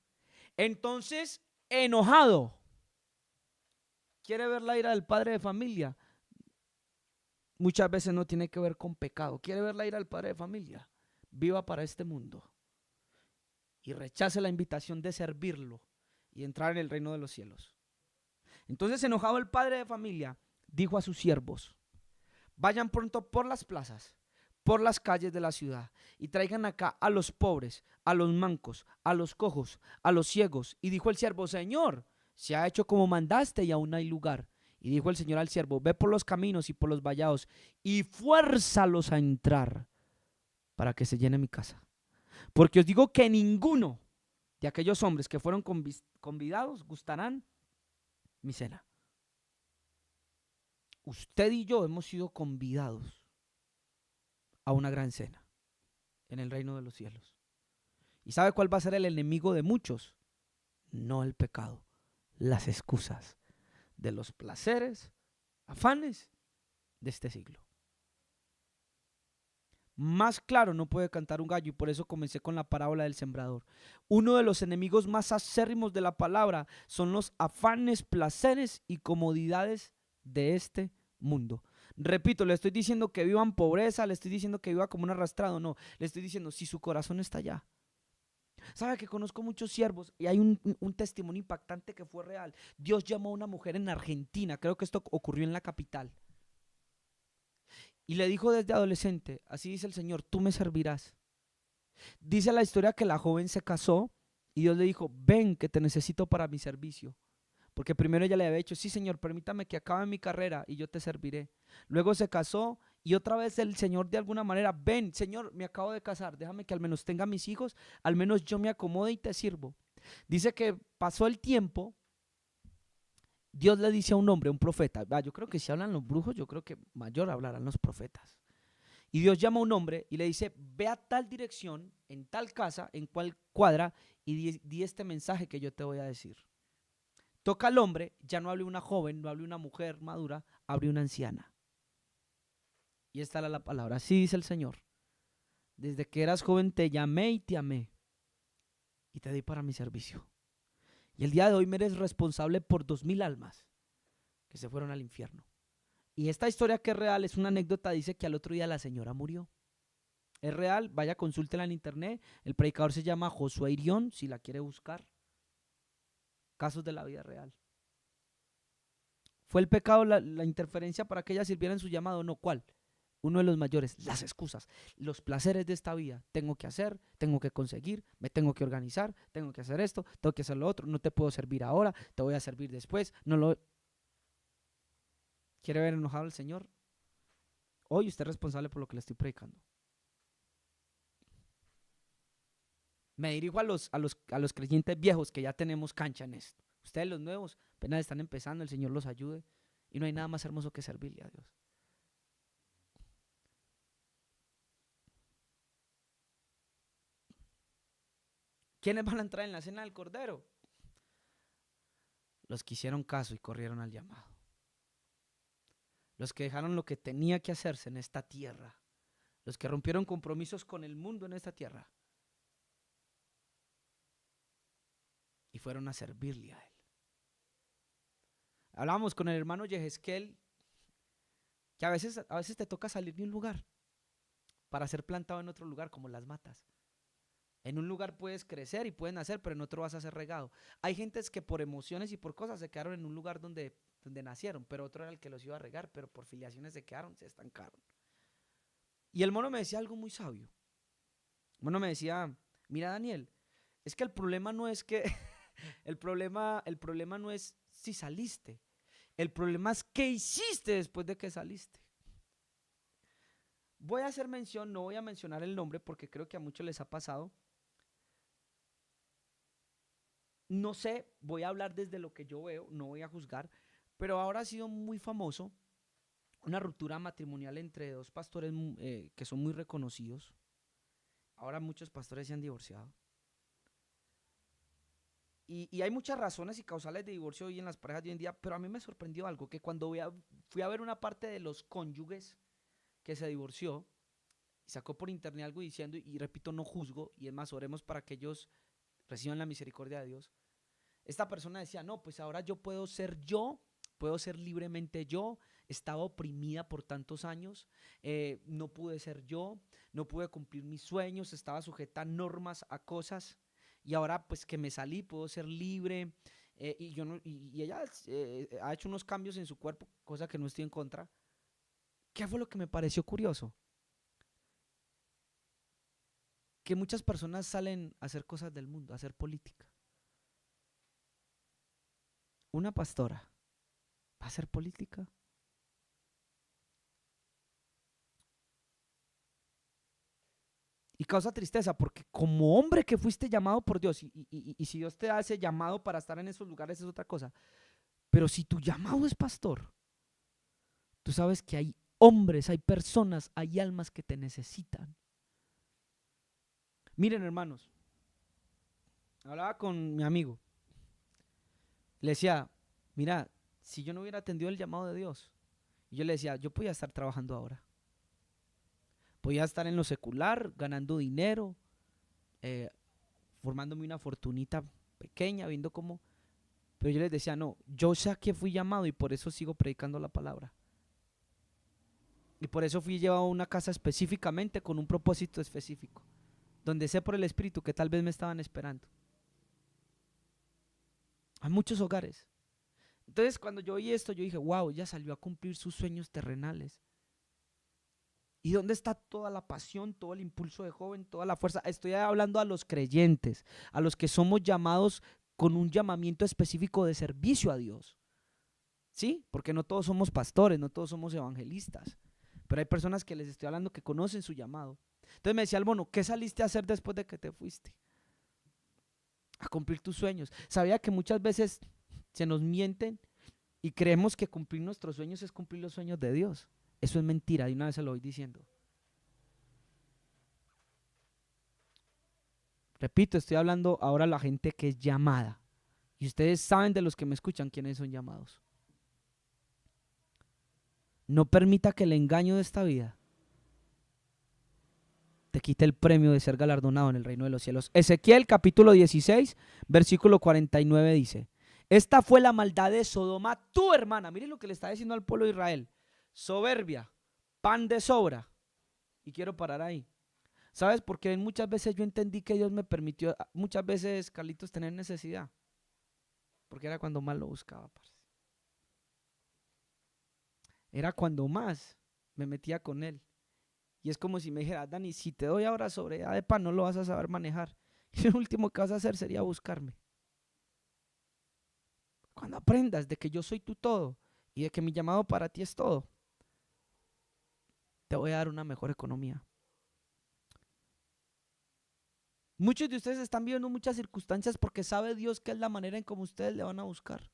Entonces, enojado. ¿Quiere ver la ira del padre de familia? Muchas veces no tiene que ver con pecado. ¿Quiere ver la ira del padre de familia? Viva para este mundo y rechace la invitación de servirlo y entrar en el reino de los cielos. Entonces, enojado el padre de familia, dijo a sus siervos: vayan pronto por las plazas, por las calles de la ciudad, y traigan acá a los pobres, a los mancos, a los cojos, a los ciegos. Y dijo el siervo: Señor, se ha hecho como mandaste y aún hay lugar. Y dijo el Señor al siervo: ve por los caminos y por los vallados y fuérzalos a entrar para que se llene mi casa. Porque os digo que ninguno de aquellos hombres que fueron convidados gustarán mi cena. Usted y yo hemos sido convidados a una gran cena en el reino de los cielos. ¿Y sabe cuál va a ser el enemigo de muchos? No el pecado, las excusas de los placeres, afanes de este siglo. Más claro no puede cantar un gallo, y por eso comencé con la parábola del sembrador. Uno de los enemigos más acérrimos de la palabra son los afanes, placeres y comodidades de este mundo. Repito, le estoy diciendo que viva en pobreza, le estoy diciendo que viva como un arrastrado, no, le estoy diciendo si su corazón está allá. Sabe que conozco muchos siervos y hay un testimonio impactante que fue real. Dios llamó a una mujer en Argentina, creo que esto ocurrió en la capital. Y le dijo desde adolescente: así dice el Señor, tú me servirás. Dice la historia que la joven se casó y Dios le dijo: ven, que te necesito para mi servicio. Porque primero ella le había dicho: sí, Señor, permítame que acabe mi carrera y yo te serviré. Luego se casó y otra vez el Señor de alguna manera: ven, Señor, me acabo de casar, déjame que al menos tenga mis hijos, al menos yo me acomode y te sirvo. Dice que pasó el tiempo. Dios le dice a un hombre, un profeta, yo creo que si hablan los brujos, yo creo que mayor hablarán los profetas. Y Dios llama a un hombre y le dice: ve a tal dirección, en tal casa, en cual cuadra, y di este mensaje que yo te voy a decir. Toca al hombre, ya no hable una joven, no hable una mujer madura, hable una anciana. Y esta era la palabra: así dice el Señor, desde que eras joven te llamé y te amé, y te di para mi servicio. Y el día de hoy me eres responsable por 2000 almas que se fueron al infierno. Y esta historia que es real, es una anécdota, dice que al otro día la señora murió. Es real, vaya, consúltela en internet. El predicador se llama Josué Irión, si la quiere buscar. Casos de la vida real. ¿Fue el pecado la interferencia para que ella sirviera en su llamado? No, ¿cuál? Uno de los mayores, las excusas, los placeres de esta vida. Tengo que hacer, tengo que conseguir, me tengo que organizar, tengo que hacer esto, tengo que hacer lo otro, no te puedo servir ahora, te voy a servir después. No lo... ¿Quiere ver enojado al Señor? Hoy usted es responsable por lo que le estoy predicando. Me dirijo a los creyentes viejos que ya tenemos cancha en esto. Ustedes los nuevos apenas están empezando, el Señor los ayude. Y no hay nada más hermoso que servirle a Dios. ¿Quiénes van a entrar en la cena del Cordero? Los que hicieron caso y corrieron al llamado. Los que dejaron lo que tenía que hacerse en esta tierra. Los que rompieron compromisos con el mundo en esta tierra. Y fueron a servirle a Él. Hablábamos con el hermano Yehezkel que a veces te toca salir de un lugar para ser plantado en otro lugar, como las matas. En un lugar puedes crecer y pueden nacer, pero en otro vas a ser regado. Hay gentes que por emociones y por cosas se quedaron en un lugar donde nacieron, pero otro era el que los iba a regar, pero por filiaciones se quedaron, se estancaron. Y el mono me decía algo muy sabio. El mono me decía, mira Daniel, es que el problema no es que, el problema no es si saliste, el problema es qué hiciste después de que saliste. Voy a hacer mención, no voy a mencionar el nombre porque creo que a muchos les ha pasado. No sé, voy a hablar desde lo que yo veo, no voy a juzgar, pero ahora ha sido muy famoso una ruptura matrimonial entre dos pastores que son muy reconocidos. Ahora muchos pastores se han divorciado. Y hay muchas razones y causales de divorcio hoy en las parejas de hoy en día, pero a mí me sorprendió algo, que cuando fui a ver una parte de los cónyuges que se divorció, y sacó por internet algo diciendo, y repito, no juzgo, y es más, oremos para que ellos reciban la misericordia de Dios. Esta persona decía, no, pues ahora yo, puedo ser libremente yo, estaba oprimida por tantos años, no pude ser yo, no pude cumplir mis sueños, estaba sujeta a normas, a cosas, y ahora pues que me salí, puedo ser libre, y ella ha hecho unos cambios en su cuerpo, cosa que no estoy en contra. ¿Qué fue lo que me pareció curioso? Que muchas personas salen a hacer cosas del mundo, a hacer política. Una pastora va a hacer política. Y causa tristeza porque como hombre que fuiste llamado por Dios, y si Dios te da ese llamado para estar en esos lugares es otra cosa, pero si tu llamado es pastor, tú sabes que hay hombres, hay personas, hay almas que te necesitan. Miren, hermanos, hablaba con mi amigo, le decía, mira, si yo no hubiera atendido el llamado de Dios, y yo le decía, yo podía estar trabajando ahora, podía estar en lo secular, ganando dinero, formándome una fortunita pequeña, viendo cómo, pero yo les decía, no, yo sé a qué fui llamado y por eso sigo predicando la palabra. Y por eso fui llevado a una casa específicamente con un propósito específico, donde sé por el Espíritu que tal vez me estaban esperando. Hay muchos hogares. Entonces cuando yo oí esto, yo dije, wow, ella salió a cumplir sus sueños terrenales. ¿Y dónde está toda la pasión, todo el impulso de joven, toda la fuerza? Estoy hablando a los creyentes, a los que somos llamados con un llamamiento específico de servicio a Dios. ¿Sí? Porque no todos somos pastores, no todos somos evangelistas. Pero hay personas que les estoy hablando que conocen su llamado. Entonces me decía el mono, ¿qué saliste a hacer después de que te fuiste? A cumplir tus sueños. Sabía que muchas veces se nos mienten y creemos que cumplir nuestros sueños es cumplir los sueños de Dios. Eso es mentira, de una vez se lo voy diciendo. Repito, estoy hablando ahora a la gente que es llamada. Y ustedes saben de los que me escuchan quiénes son llamados. No permita que el engaño de esta vida te quite el premio de ser galardonado en el reino de los cielos. Ezequiel capítulo 16, versículo 49 dice, esta fue la maldad de Sodoma, tu hermana. Miren lo que le está diciendo al pueblo de Israel. soberbia, pan de sobra. Y quiero parar ahí. ¿Sabes? Porque muchas veces yo entendí que Dios me permitió, muchas veces, Carlitos, tener necesidad. Porque era cuando más lo buscaba, parce. Era cuando más me metía con Él. Y es como si me dijera, Dani, si te doy ahora sobriedad de pan, no lo vas a saber manejar. Y lo último que vas a hacer sería buscarme. Cuando aprendas de que yo soy tu todo y de que mi llamado para ti es todo, te voy a dar una mejor economía. Muchos de ustedes están viviendo muchas circunstancias porque sabe Dios que es la manera en cómo ustedes le van a buscar.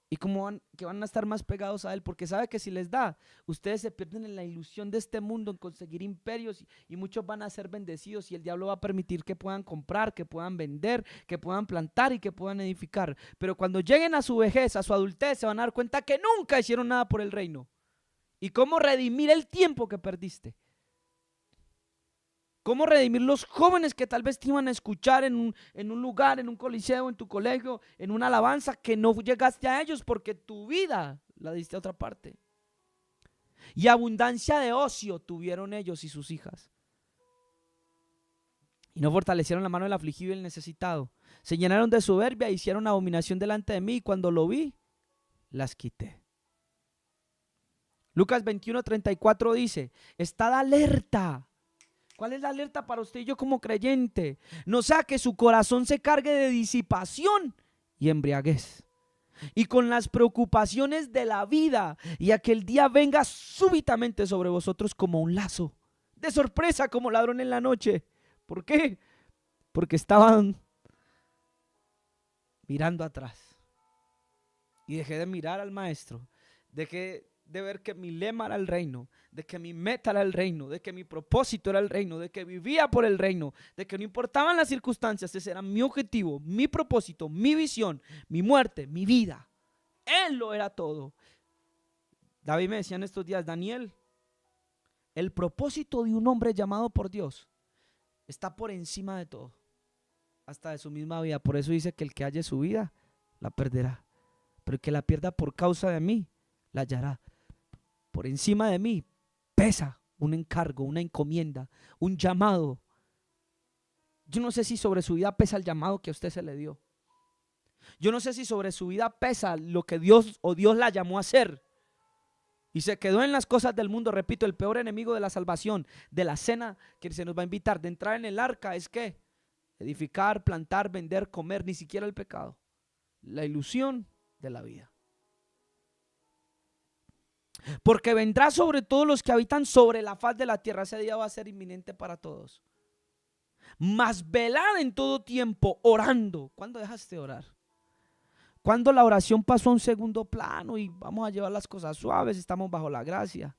Y que van a estar más pegados a Él, porque sabe que si les da, ustedes se pierden en la ilusión de este mundo, en conseguir imperios, y muchos van a ser bendecidos, y el diablo va a permitir que puedan comprar, que puedan vender, que puedan plantar y que puedan edificar. Pero cuando lleguen a su vejez, a su adultez, se van a dar cuenta que nunca hicieron nada por el reino. ¿Y cómo redimir el tiempo que perdiste? ¿Cómo redimir los jóvenes que tal vez te iban a escuchar en un lugar, en un coliseo, en tu colegio, en una alabanza, que no llegaste a ellos porque tu vida la diste a otra parte? Y abundancia de ocio tuvieron ellos y sus hijas. Y no fortalecieron la mano del afligido y el necesitado. Se llenaron de soberbia e hicieron abominación delante de mí, y cuando lo vi, las quité. Lucas 21:34 dice, estad alerta. ¿Cuál es la alerta para usted y yo como creyente? No sea que su corazón se cargue de disipación y embriaguez, y con las preocupaciones de la vida, y aquel día venga súbitamente sobre vosotros como un lazo, de sorpresa, como ladrón en la noche. ¿Por qué? Porque estaban mirando atrás. Y dejé de mirar al maestro, dejé de ver que mi lema era el reino, de que mi meta era el reino, de que mi propósito era el reino, de que vivía por el reino, de que no importaban las circunstancias, ese era mi objetivo, mi propósito, mi visión, mi muerte, mi vida. Él lo era todo. David me decía en estos días, Daniel, el propósito de un hombre llamado por Dios está por encima de todo, hasta de su misma vida. Por eso dice que el que halle su vida, la perderá, pero el que la pierda por causa de mí, la hallará. Por encima de mí pesa un encargo, una encomienda, un llamado. Yo no sé si sobre su vida pesa el llamado que a usted se le dio. Yo no sé si sobre su vida pesa lo que Dios o Dios la llamó a hacer. Y se quedó en las cosas del mundo. Repito, el peor enemigo de la salvación, de la cena que se nos va a invitar, de entrar en el arca, es ¿qué? Edificar, plantar, vender, comer, ni siquiera el pecado. La ilusión de la vida. Porque vendrá sobre todos los que habitan sobre la faz de la tierra. Ese día va a ser inminente para todos. Mas velad en todo tiempo, orando. ¿Cuándo dejaste de orar? ¿Cuándo la oración pasó a un segundo plano y vamos a llevar las cosas suaves? Estamos bajo la gracia.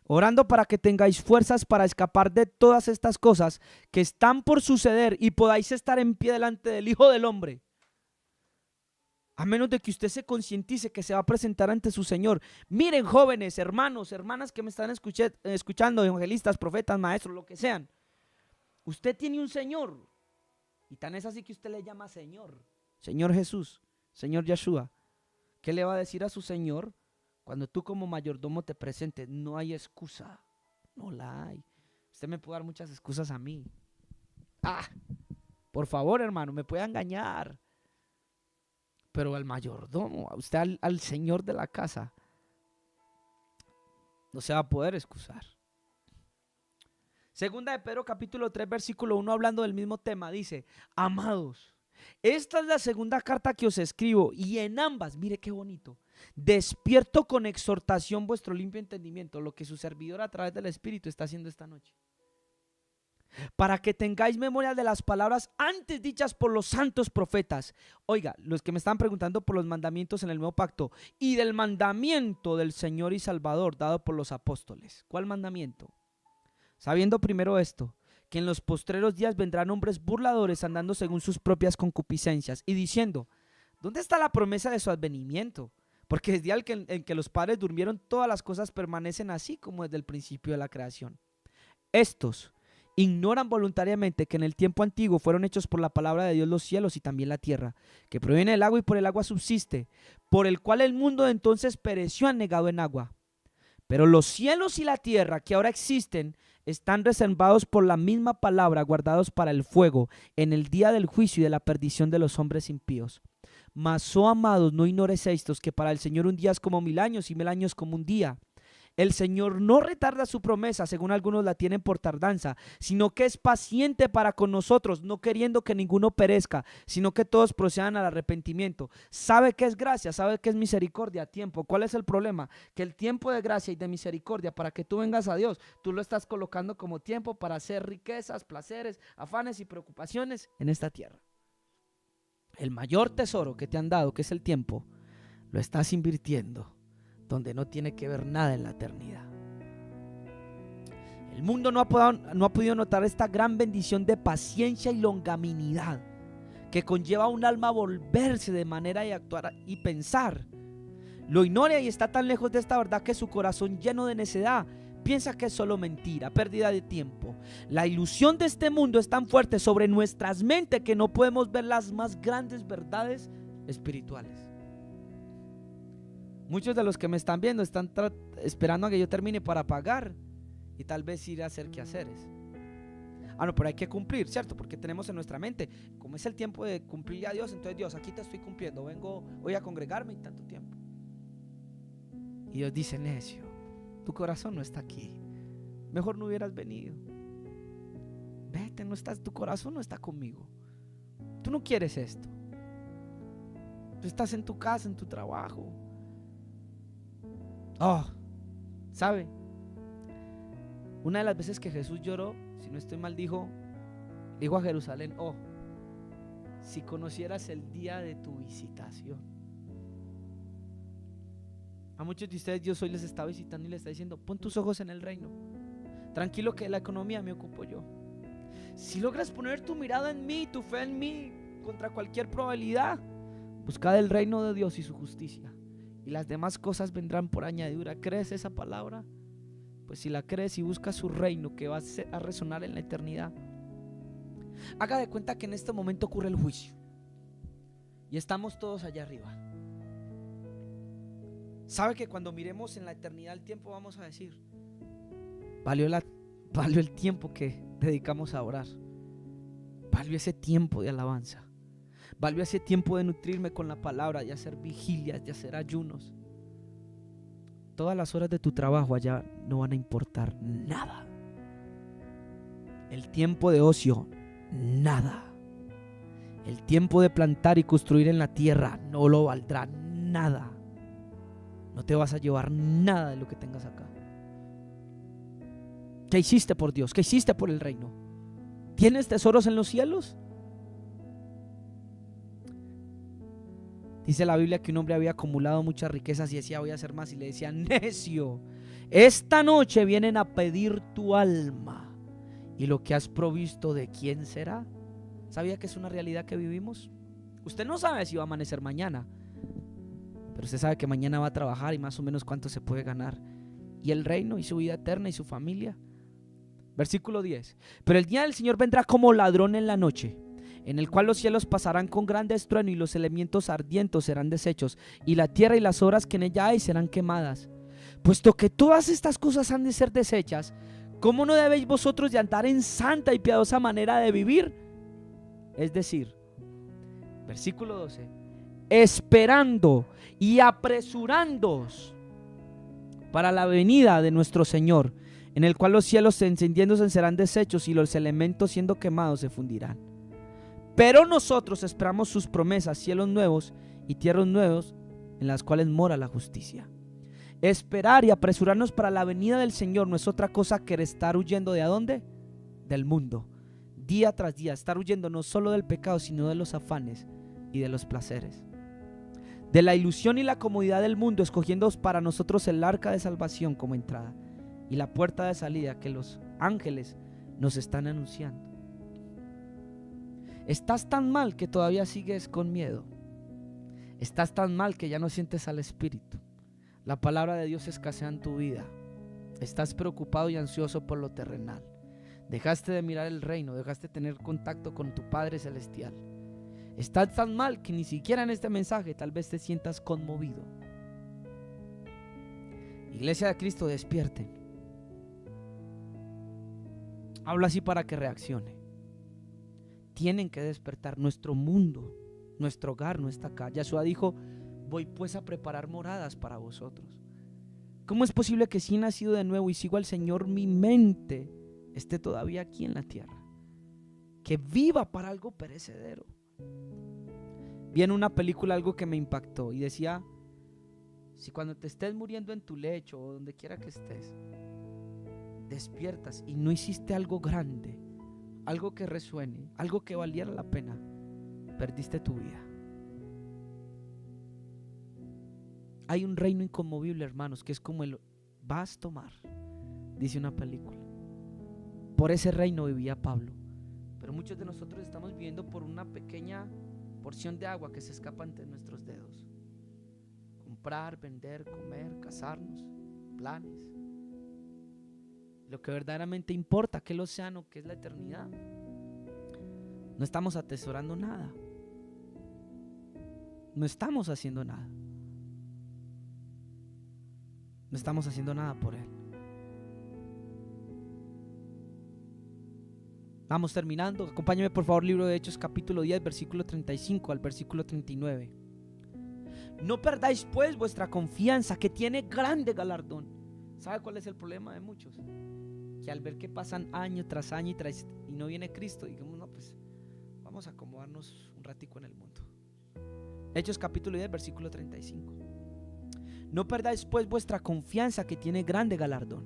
Orando para que tengáis fuerzas para escapar de todas estas cosas que están por suceder y podáis estar en pie delante del Hijo del Hombre. A menos de que usted se concientice que se va a presentar ante su Señor. Miren, jóvenes, hermanos, hermanas que me están escuchando, evangelistas, profetas, maestros, lo que sean. Usted tiene un Señor. Y tan es así que usted le llama Señor. Señor Jesús, Señor Yeshua. ¿Qué le va a decir a su Señor cuando tú como mayordomo te presentes? No hay excusa. No la hay. Usted me puede dar muchas excusas a mí. Por favor, hermano, me puede engañar. Pero al mayordomo, a usted al señor de la casa, no se va a poder excusar. Segunda de Pedro capítulo 3 versículo 1, hablando del mismo tema, dice: amados, esta es la segunda carta que os escribo, y en ambas, mire qué bonito, despierto con exhortación vuestro limpio entendimiento, lo que su servidor a través del Espíritu está haciendo esta noche, para que tengáis memoria de las palabras antes dichas por los santos profetas. Oiga, los que me están preguntando por los mandamientos en el nuevo pacto y del mandamiento del Señor y Salvador dado por los apóstoles. ¿Cuál mandamiento? Sabiendo primero esto, que en los postreros días vendrán hombres burladores andando según sus propias concupiscencias y diciendo: ¿dónde está la promesa de su advenimiento? Porque desde el día en que los padres durmieron, todas las cosas permanecen así como desde el principio de la creación. Estos ignoran voluntariamente que en el tiempo antiguo fueron hechos por la palabra de Dios los cielos y también la tierra, que proviene del agua y por el agua subsiste, por el cual el mundo de entonces pereció anegado en agua. Pero los cielos y la tierra que ahora existen están reservados por la misma palabra, guardados para el fuego, en el día del juicio y de la perdición de los hombres impíos. Mas, oh amados, no ignoréis estos, que para el Señor un día es como 1000 años y 1000 años como un día. El Señor no retarda su promesa, según algunos la tienen por tardanza, sino que es paciente para con nosotros, no queriendo que ninguno perezca, sino que todos procedan al arrepentimiento. Sabe que es gracia, sabe que es misericordia a tiempo. ¿Cuál es el problema? Que el tiempo de gracia y de misericordia para que tú vengas a Dios, tú lo estás colocando como tiempo para hacer riquezas, placeres, afanes y preocupaciones en esta tierra. El mayor tesoro que te han dado, que es el tiempo, lo estás invirtiendo donde no tiene que ver nada en la eternidad. El mundo no ha podido notar esta gran bendición de paciencia y longanimidad que conlleva a un alma a volverse de manera de actuar y pensar. Lo ignora y está tan lejos de esta verdad que su corazón, lleno de necedad, piensa que es solo mentira, pérdida de tiempo. La ilusión de este mundo es tan fuerte sobre nuestras mentes que no podemos ver las más grandes verdades espirituales. Muchos de los que me están viendo están esperando a que yo termine para pagar y tal vez ir a hacer quehaceres. No, pero hay que cumplir, ¿cierto? Porque tenemos en nuestra mente, como es el tiempo de cumplir a Dios, entonces Dios, aquí te estoy cumpliendo, voy a congregarme y tanto tiempo. Y Dios dice, necio, tu corazón no está aquí, mejor no hubieras venido. Vete, tu corazón no está conmigo. Tú no quieres esto. Tú estás en tu casa, en tu trabajo. ¿Sabe? Una de las veces que Jesús lloró, si no estoy mal, dijo a Jerusalén, si conocieras el día de tu visitación. A muchos de ustedes Dios hoy les está visitando y les está diciendo, pon tus ojos en el reino. Tranquilo que la economía me ocupo yo. Si logras poner tu mirada en mí, tu fe en mí, contra cualquier probabilidad, buscad el reino de Dios y su justicia, y las demás cosas vendrán por añadidura. ¿Crees esa palabra? Pues si la crees y buscas su reino, que va a resonar en la eternidad, haga de cuenta que en este momento ocurre el juicio y estamos todos allá arriba. ¿Sabe que cuando miremos en la eternidad el tiempo vamos a decir, valió el tiempo que dedicamos a orar, valió ese tiempo de alabanza, valió ese tiempo de nutrirme con la palabra, de hacer vigilias, de hacer ayunos? Todas las horas de tu trabajo allá no van a importar nada. El tiempo de ocio, nada. El tiempo de plantar y construir en la tierra no lo valdrá nada. No te vas a llevar nada de lo que tengas acá. ¿Qué hiciste por Dios? ¿Qué hiciste por el reino? ¿Tienes tesoros en los cielos? Dice la Biblia que un hombre había acumulado muchas riquezas y decía, voy a hacer más, y le decía, necio, esta noche vienen a pedir tu alma, y lo que has provisto, ¿de quién será? ¿Sabía que es una realidad que vivimos? Usted no sabe si va a amanecer mañana, pero usted sabe que mañana va a trabajar y más o menos cuánto se puede ganar, y el reino y su vida eterna y su familia. Versículo 10. Pero el día del Señor vendrá como ladrón en la noche, en el cual los cielos pasarán con grande estruendo y los elementos ardientes serán deshechos, y la tierra y las obras que en ella hay serán quemadas. Puesto que todas estas cosas han de ser deshechas, ¿cómo no debéis vosotros de andar en santa y piadosa manera de vivir? Es decir, versículo 12, esperando y apresurándoos para la venida de nuestro Señor, en el cual los cielos encendiéndose serán deshechos y los elementos siendo quemados se fundirán. Pero nosotros esperamos sus promesas, cielos nuevos y tierras nuevos, en las cuales mora la justicia. Esperar y apresurarnos para la venida del Señor no es otra cosa que estar huyendo ¿de a dónde? Del mundo. Día tras día, estar huyendo no solo del pecado, sino de los afanes y de los placeres. De la ilusión y la comodidad del mundo, escogiendo para nosotros el arca de salvación como entrada y la puerta de salida que los ángeles nos están anunciando. Estás tan mal que todavía sigues con miedo. Estás tan mal que ya no sientes al Espíritu. La palabra de Dios escasea en tu vida. Estás preocupado y ansioso por lo terrenal. Dejaste de mirar el reino, dejaste de tener contacto con tu Padre Celestial. Estás tan mal que ni siquiera en este mensaje tal vez te sientas conmovido. Iglesia de Cristo, despierte. Hablo así para que reaccione. Tienen que despertar. Nuestro mundo, nuestro hogar no está acá. Yeshua dijo: voy pues a preparar moradas para vosotros. ¿Cómo es posible que si he nacido de nuevo y sigo al Señor, mi mente esté todavía aquí en la tierra? Que viva para algo perecedero. Vi en una película algo que me impactó y decía: si cuando te estés muriendo en tu lecho o donde quiera que estés, despiertas y no hiciste algo grande, algo que resuene, algo que valiera la pena, perdiste tu vida. Hay un reino inconmovible, hermanos, que es como el vasto mar, dice una película. Por ese reino vivía Pablo. Pero muchos de nosotros estamos viviendo por una pequeña porción de agua que se escapa entre nuestros dedos. Comprar, vender, comer, casarnos, planes. Lo que verdaderamente importa, que el océano, que es la eternidad. No estamos atesorando nada. No estamos haciendo nada. No estamos haciendo nada por Él. Vamos terminando. Acompáñame por favor, libro de Hechos capítulo 10, versículo 35 al versículo 39. No perdáis pues vuestra confianza, que tiene grande galardón. ¿Sabe cuál es el problema de muchos? Que al ver que pasan año tras año y no viene Cristo, digamos, no, pues vamos a acomodarnos un ratico en el mundo. Hechos capítulo 10, versículo 35. No perdáis pues vuestra confianza, que tiene grande galardón,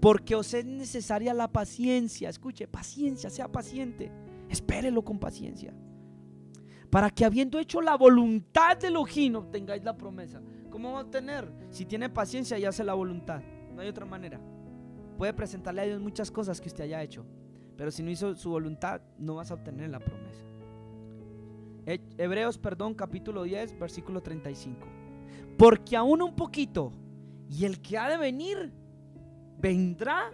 porque os es necesaria la paciencia. Escuche, paciencia, sea paciente, espérelo con paciencia, para que habiendo hecho la voluntad de Elohim obtengáis la promesa. ¿Cómo va a obtener? Si tiene paciencia y hace la voluntad. No hay otra manera. Puede presentarle a Dios muchas cosas que usted haya hecho, pero si no hizo su voluntad, no vas a obtener la promesa. Hebreos, capítulo 10, versículo 35. Porque aún un poquito, y el que ha de venir vendrá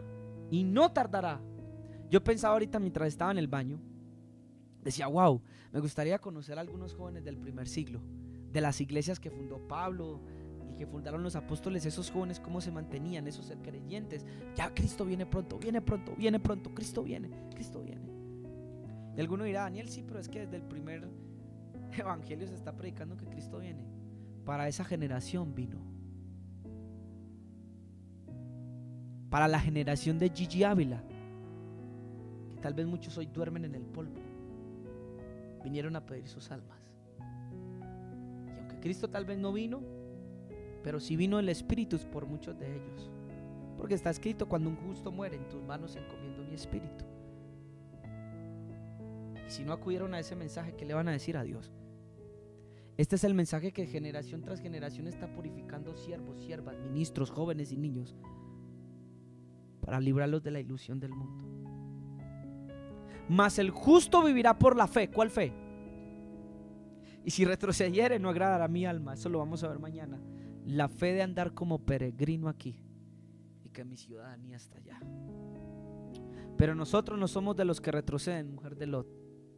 y no tardará. Yo pensaba ahorita mientras estaba en el baño, decía: wow, me gustaría conocer a algunos jóvenes del primer siglo, de las iglesias que fundó Pablo y que fundaron los apóstoles. Esos jóvenes, cómo se mantenían, esos creyentes. Ya Cristo viene pronto, viene pronto, viene pronto, Cristo viene, Cristo viene. Y alguno dirá: Daniel, sí, pero es que desde el primer evangelio se está predicando que Cristo viene. Para esa generación vino. Para la generación de Gigi Ávila, que tal vez muchos hoy duermen en el polvo, vinieron a pedir sus almas. Y aunque Cristo tal vez no vino, pero sí vino el Espíritu por muchos de ellos. Porque está escrito: cuando un justo muere, en tus manos encomiendo mi espíritu. Y si no acudieron a ese mensaje, ¿qué le van a decir a Dios? Este es el mensaje que generación tras generación está purificando siervos, siervas, ministros, jóvenes y niños, para librarlos de la ilusión del mundo. Mas el justo vivirá por la fe. ¿Cuál fe? Y si retrocediere, no agradará a mi alma. Eso lo vamos a ver mañana. La fe de andar como peregrino aquí y que mi ciudadanía está allá. Pero nosotros no somos de los que retroceden, mujer de Lot,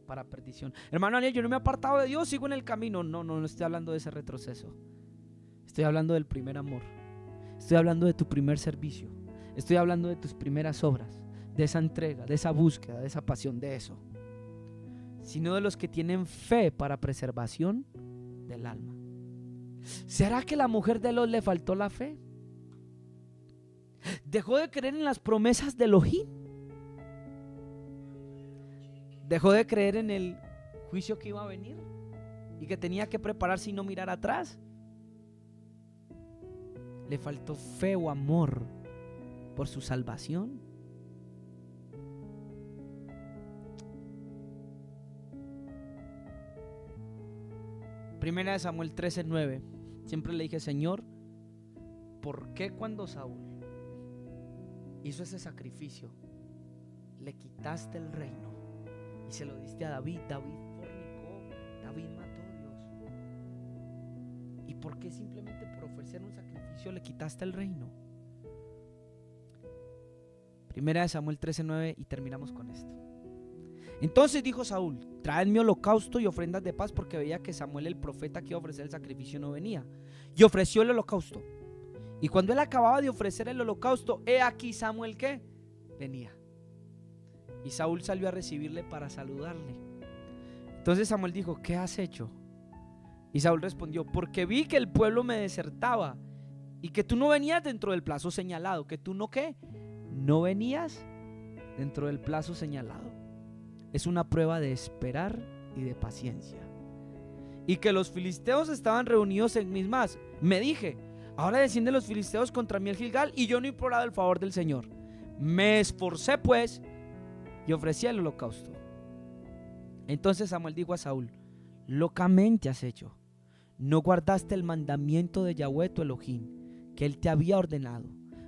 para perdición. Hermano Daniel, yo no me he apartado de Dios, sigo en el camino. No estoy hablando de ese retroceso. Estoy hablando del primer amor. Estoy hablando de tu primer servicio. Estoy hablando de tus primeras obras, de esa entrega, de esa búsqueda, de esa pasión, de eso. Sino de los que tienen fe para preservación del alma. ¿Será que la mujer de Lot le faltó la fe? ¿Dejó de creer en las promesas de Elohim? ¿Dejó de creer en el juicio que iba a venir y que tenía que prepararse y no mirar atrás? ¿Le faltó fe o amor por su salvación? Primera de Samuel 13:9. Siempre le dije: Señor, ¿por qué cuando Saúl hizo ese sacrificio le quitaste el reino y se lo diste a David? David fornicó, David mató a Dios. ¿Y por qué simplemente por ofrecer un sacrificio le quitaste el reino? Primera de Samuel 13:9 y terminamos con esto. Entonces dijo Saúl: traedme holocausto y ofrendas de paz, porque veía que Samuel el profeta que iba a ofrecer el sacrificio no venía. Y ofreció el holocausto. Y cuando él acababa de ofrecer el holocausto, he aquí Samuel ¿qué? Venía. Y Saúl salió a recibirle para saludarle. Entonces Samuel dijo: ¿qué has hecho? Y Saúl respondió: porque vi que el pueblo me desertaba y que tú no venías dentro del plazo señalado. ¿Que tú no qué? No venías dentro del plazo señalado. Es una prueba de esperar y de paciencia. Y que los filisteos estaban reunidos en Mismas. Me dije: ahora descienden los filisteos contra mí en Gilgal, y yo no he implorado el favor del Señor. Me esforcé pues y ofrecí el holocausto. Entonces Samuel dijo a Saúl: locamente has hecho. No guardaste el mandamiento de Yahweh tu Elohim, que él te había ordenado.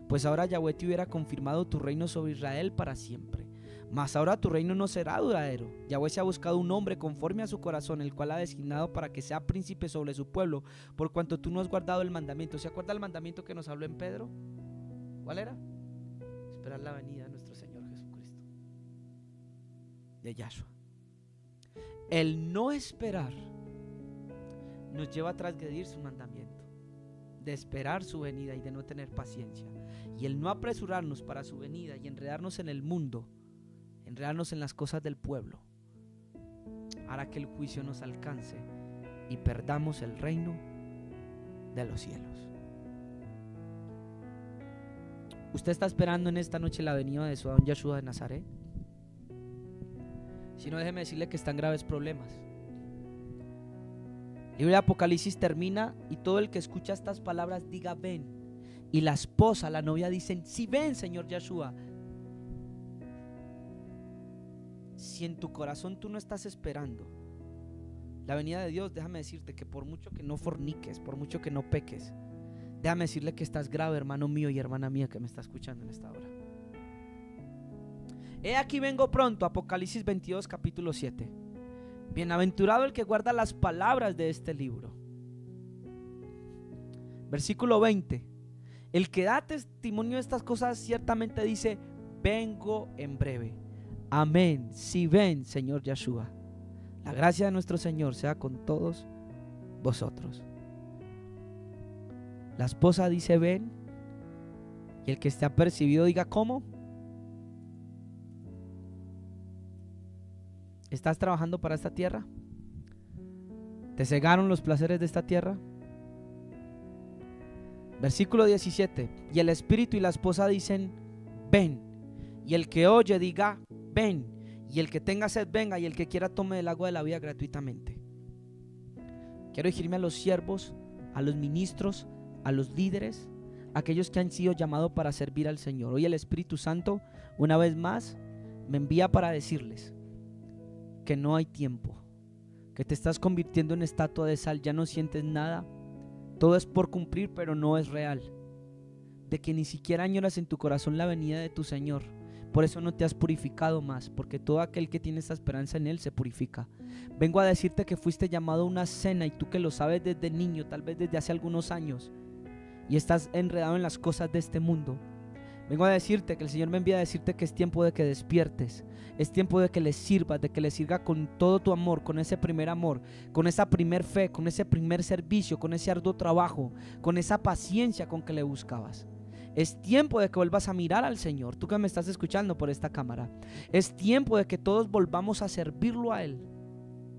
Pues ahora Yahweh te hubiera confirmado tu reino sobre Israel para siempre. Mas ahora tu reino no será duradero. Yahweh se ha buscado un hombre conforme a su corazón, el cual ha designado para que sea príncipe sobre su pueblo, por cuanto tú no has guardado el mandamiento. ¿Se acuerda el mandamiento que nos habló en Pedro? ¿Cuál era? Esperar la venida de nuestro Señor Jesucristo, de Yahshua. El no esperar nos lleva a transgredir su mandamiento, de esperar su venida y de no tener paciencia. Y el no apresurarnos para su venida y enredarnos en el mundo, enredarnos en las cosas del pueblo, hará que el juicio nos alcance y perdamos el reino de los cielos. ¿Usted está esperando en esta noche la venida de su don Yahshua de Nazaret? Si no, déjeme decirle que están graves problemas. El libro de Apocalipsis termina y todo el que escucha estas palabras diga ven. Y la esposa, la novia dicen: sí, ven, Señor Yahshua. Si en tu corazón tú no estás esperando la venida de Dios, déjame decirte que por mucho que no forniques, por mucho que no peques, déjame decirle que estás grave, hermano mío y hermana mía que me está escuchando en esta hora. He aquí vengo pronto, Apocalipsis 22, capítulo 7. Bienaventurado el que guarda las palabras de este libro. Versículo 20. El que da testimonio de estas cosas ciertamente dice: vengo en breve. Amén. Si ven, Señor Yahshua. La gracia de nuestro Señor sea con todos vosotros. La esposa dice ven, y el que esté apercibido diga ¿cómo? ¿Estás trabajando para esta tierra? ¿Te cegaron los placeres de esta tierra? Versículo 17. Y el espíritu y la esposa dicen ven, y el que oye diga ven, y el que tenga sed venga, y el que quiera tome del agua de la vida gratuitamente. Quiero dirigirme a los siervos, a los ministros, a los líderes, a aquellos que han sido llamados para servir al Señor. Hoy el Espíritu Santo una vez más me envía para decirles que no hay tiempo, que te estás convirtiendo en estatua de sal, ya no sientes nada, todo es por cumplir pero no es real, de que ni siquiera añoras en tu corazón la venida de tu Señor. Por eso no te has purificado más, porque todo aquel que tiene esta esperanza en Él se purifica. Vengo a decirte que fuiste llamado a una cena, y tú que lo sabes desde niño, tal vez desde hace algunos años, y estás enredado en las cosas de este mundo. Vengo a decirte que el Señor me envía a decirte que es tiempo de que despiertes, es tiempo de que le sirvas, de que le sirva con todo tu amor, con ese primer amor, con esa primer fe, con ese primer servicio, con ese arduo trabajo, con esa paciencia con que le buscabas. Es tiempo de que vuelvas a mirar al Señor, tú que me estás escuchando por esta cámara. Es tiempo de que todos volvamos a servirlo a Él.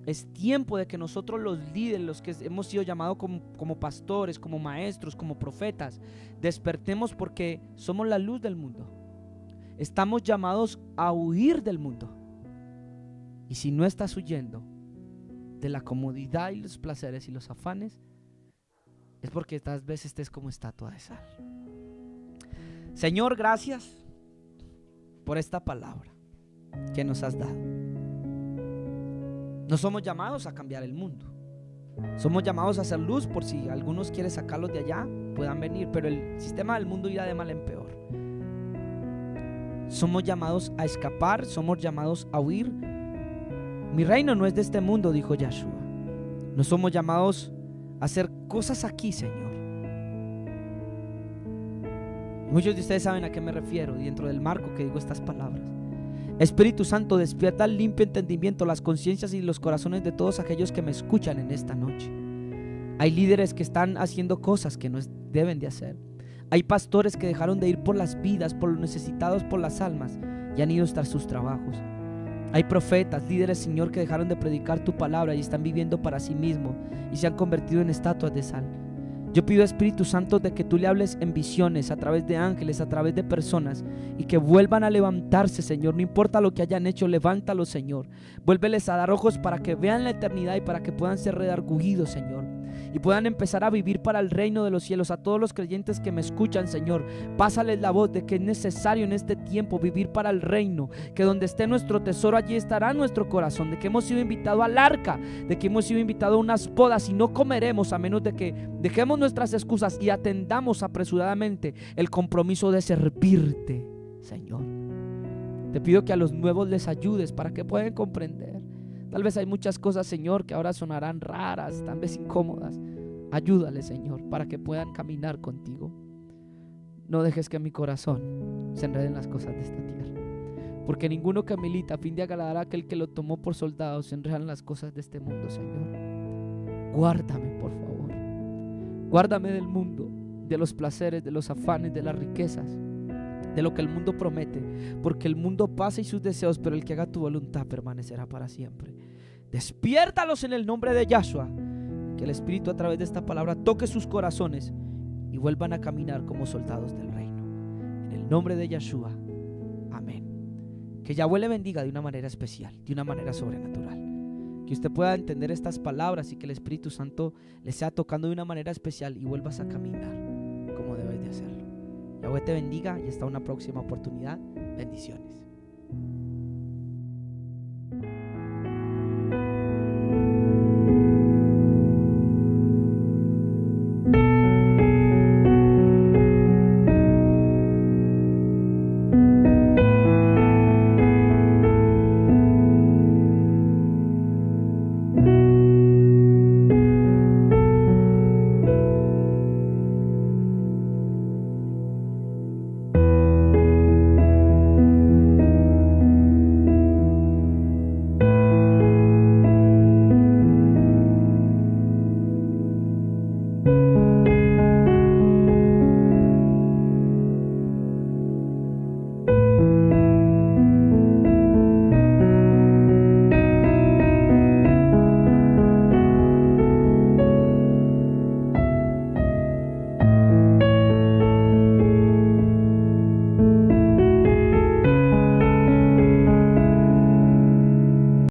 Es tiempo de que nosotros los líderes, los que hemos sido llamados como pastores, como maestros, como profetas, despertemos, porque somos la luz del mundo. Estamos llamados a huir del mundo. Y si no estás huyendo de la comodidad y los placeres y los afanes, es porque estas veces estés como estatua de sal. Señor, gracias por esta palabra que nos has dado. No somos llamados a cambiar el mundo. Somos llamados a hacer luz, por si algunos quieren sacarlos de allá, puedan venir, pero el sistema del mundo irá de mal en peor. Somos llamados a escapar, somos llamados a huir. Mi reino no es de este mundo, dijo Yahshua. No somos llamados a hacer cosas aquí, Señor. Muchos de ustedes saben a qué me refiero dentro del marco que digo estas palabras. Espíritu Santo, despierta el limpio entendimiento, las conciencias y los corazones de todos aquellos que me escuchan en esta noche. Hay líderes que están haciendo cosas que no deben de hacer. Hay pastores que dejaron de ir por las vidas, por los necesitados, por las almas, y han ido a estar sus trabajos. Hay profetas, líderes, Señor, que dejaron de predicar tu palabra y están viviendo para sí mismos y se han convertido en estatuas de sal. Yo pido, Espíritu Santo, de que tú le hables en visiones, a través de ángeles, a través de personas, y que vuelvan a levantarse, Señor. No importa lo que hayan hecho, levántalos, Señor. Vuélveles a dar ojos para que vean la eternidad y para que puedan ser redarguidos, Señor, y puedan empezar a vivir para el reino de los cielos. A todos los creyentes que me escuchan, Señor, pásales la voz de que es necesario en este tiempo vivir para el reino, que donde esté nuestro tesoro, allí estará nuestro corazón, de que hemos sido invitados al arca, de que hemos sido invitados a unas bodas y no comeremos a menos de que dejemos nuestras excusas y atendamos apresuradamente el compromiso de servirte, Señor. Te pido que a los nuevos les ayudes para que puedan comprender. Tal vez hay muchas cosas, Señor, que ahora sonarán raras, tal vez incómodas. Ayúdales, Señor, para que puedan caminar contigo. No dejes que mi corazón se enrede en las cosas de esta tierra, porque ninguno que milita a fin de agradar a aquel que lo tomó por soldado se enreda en las cosas de este mundo, Señor. Guárdame, por favor. Guárdame del mundo, de los placeres, de los afanes, de las riquezas, de lo que el mundo promete, porque el mundo pasa y sus deseos, pero el que haga tu voluntad permanecerá para siempre. Despiértalos en el nombre de Yahshua, que el Espíritu a través de esta palabra toque sus corazones y vuelvan a caminar como soldados del reino. En el nombre de Yahshua, amén. Que Yahweh le bendiga de una manera especial, de una manera sobrenatural. Que usted pueda entender estas palabras y que el Espíritu Santo le sea tocando de una manera especial y vuelvas a caminar como debes de hacerlo. Yahweh te bendiga y hasta una próxima oportunidad. Bendiciones.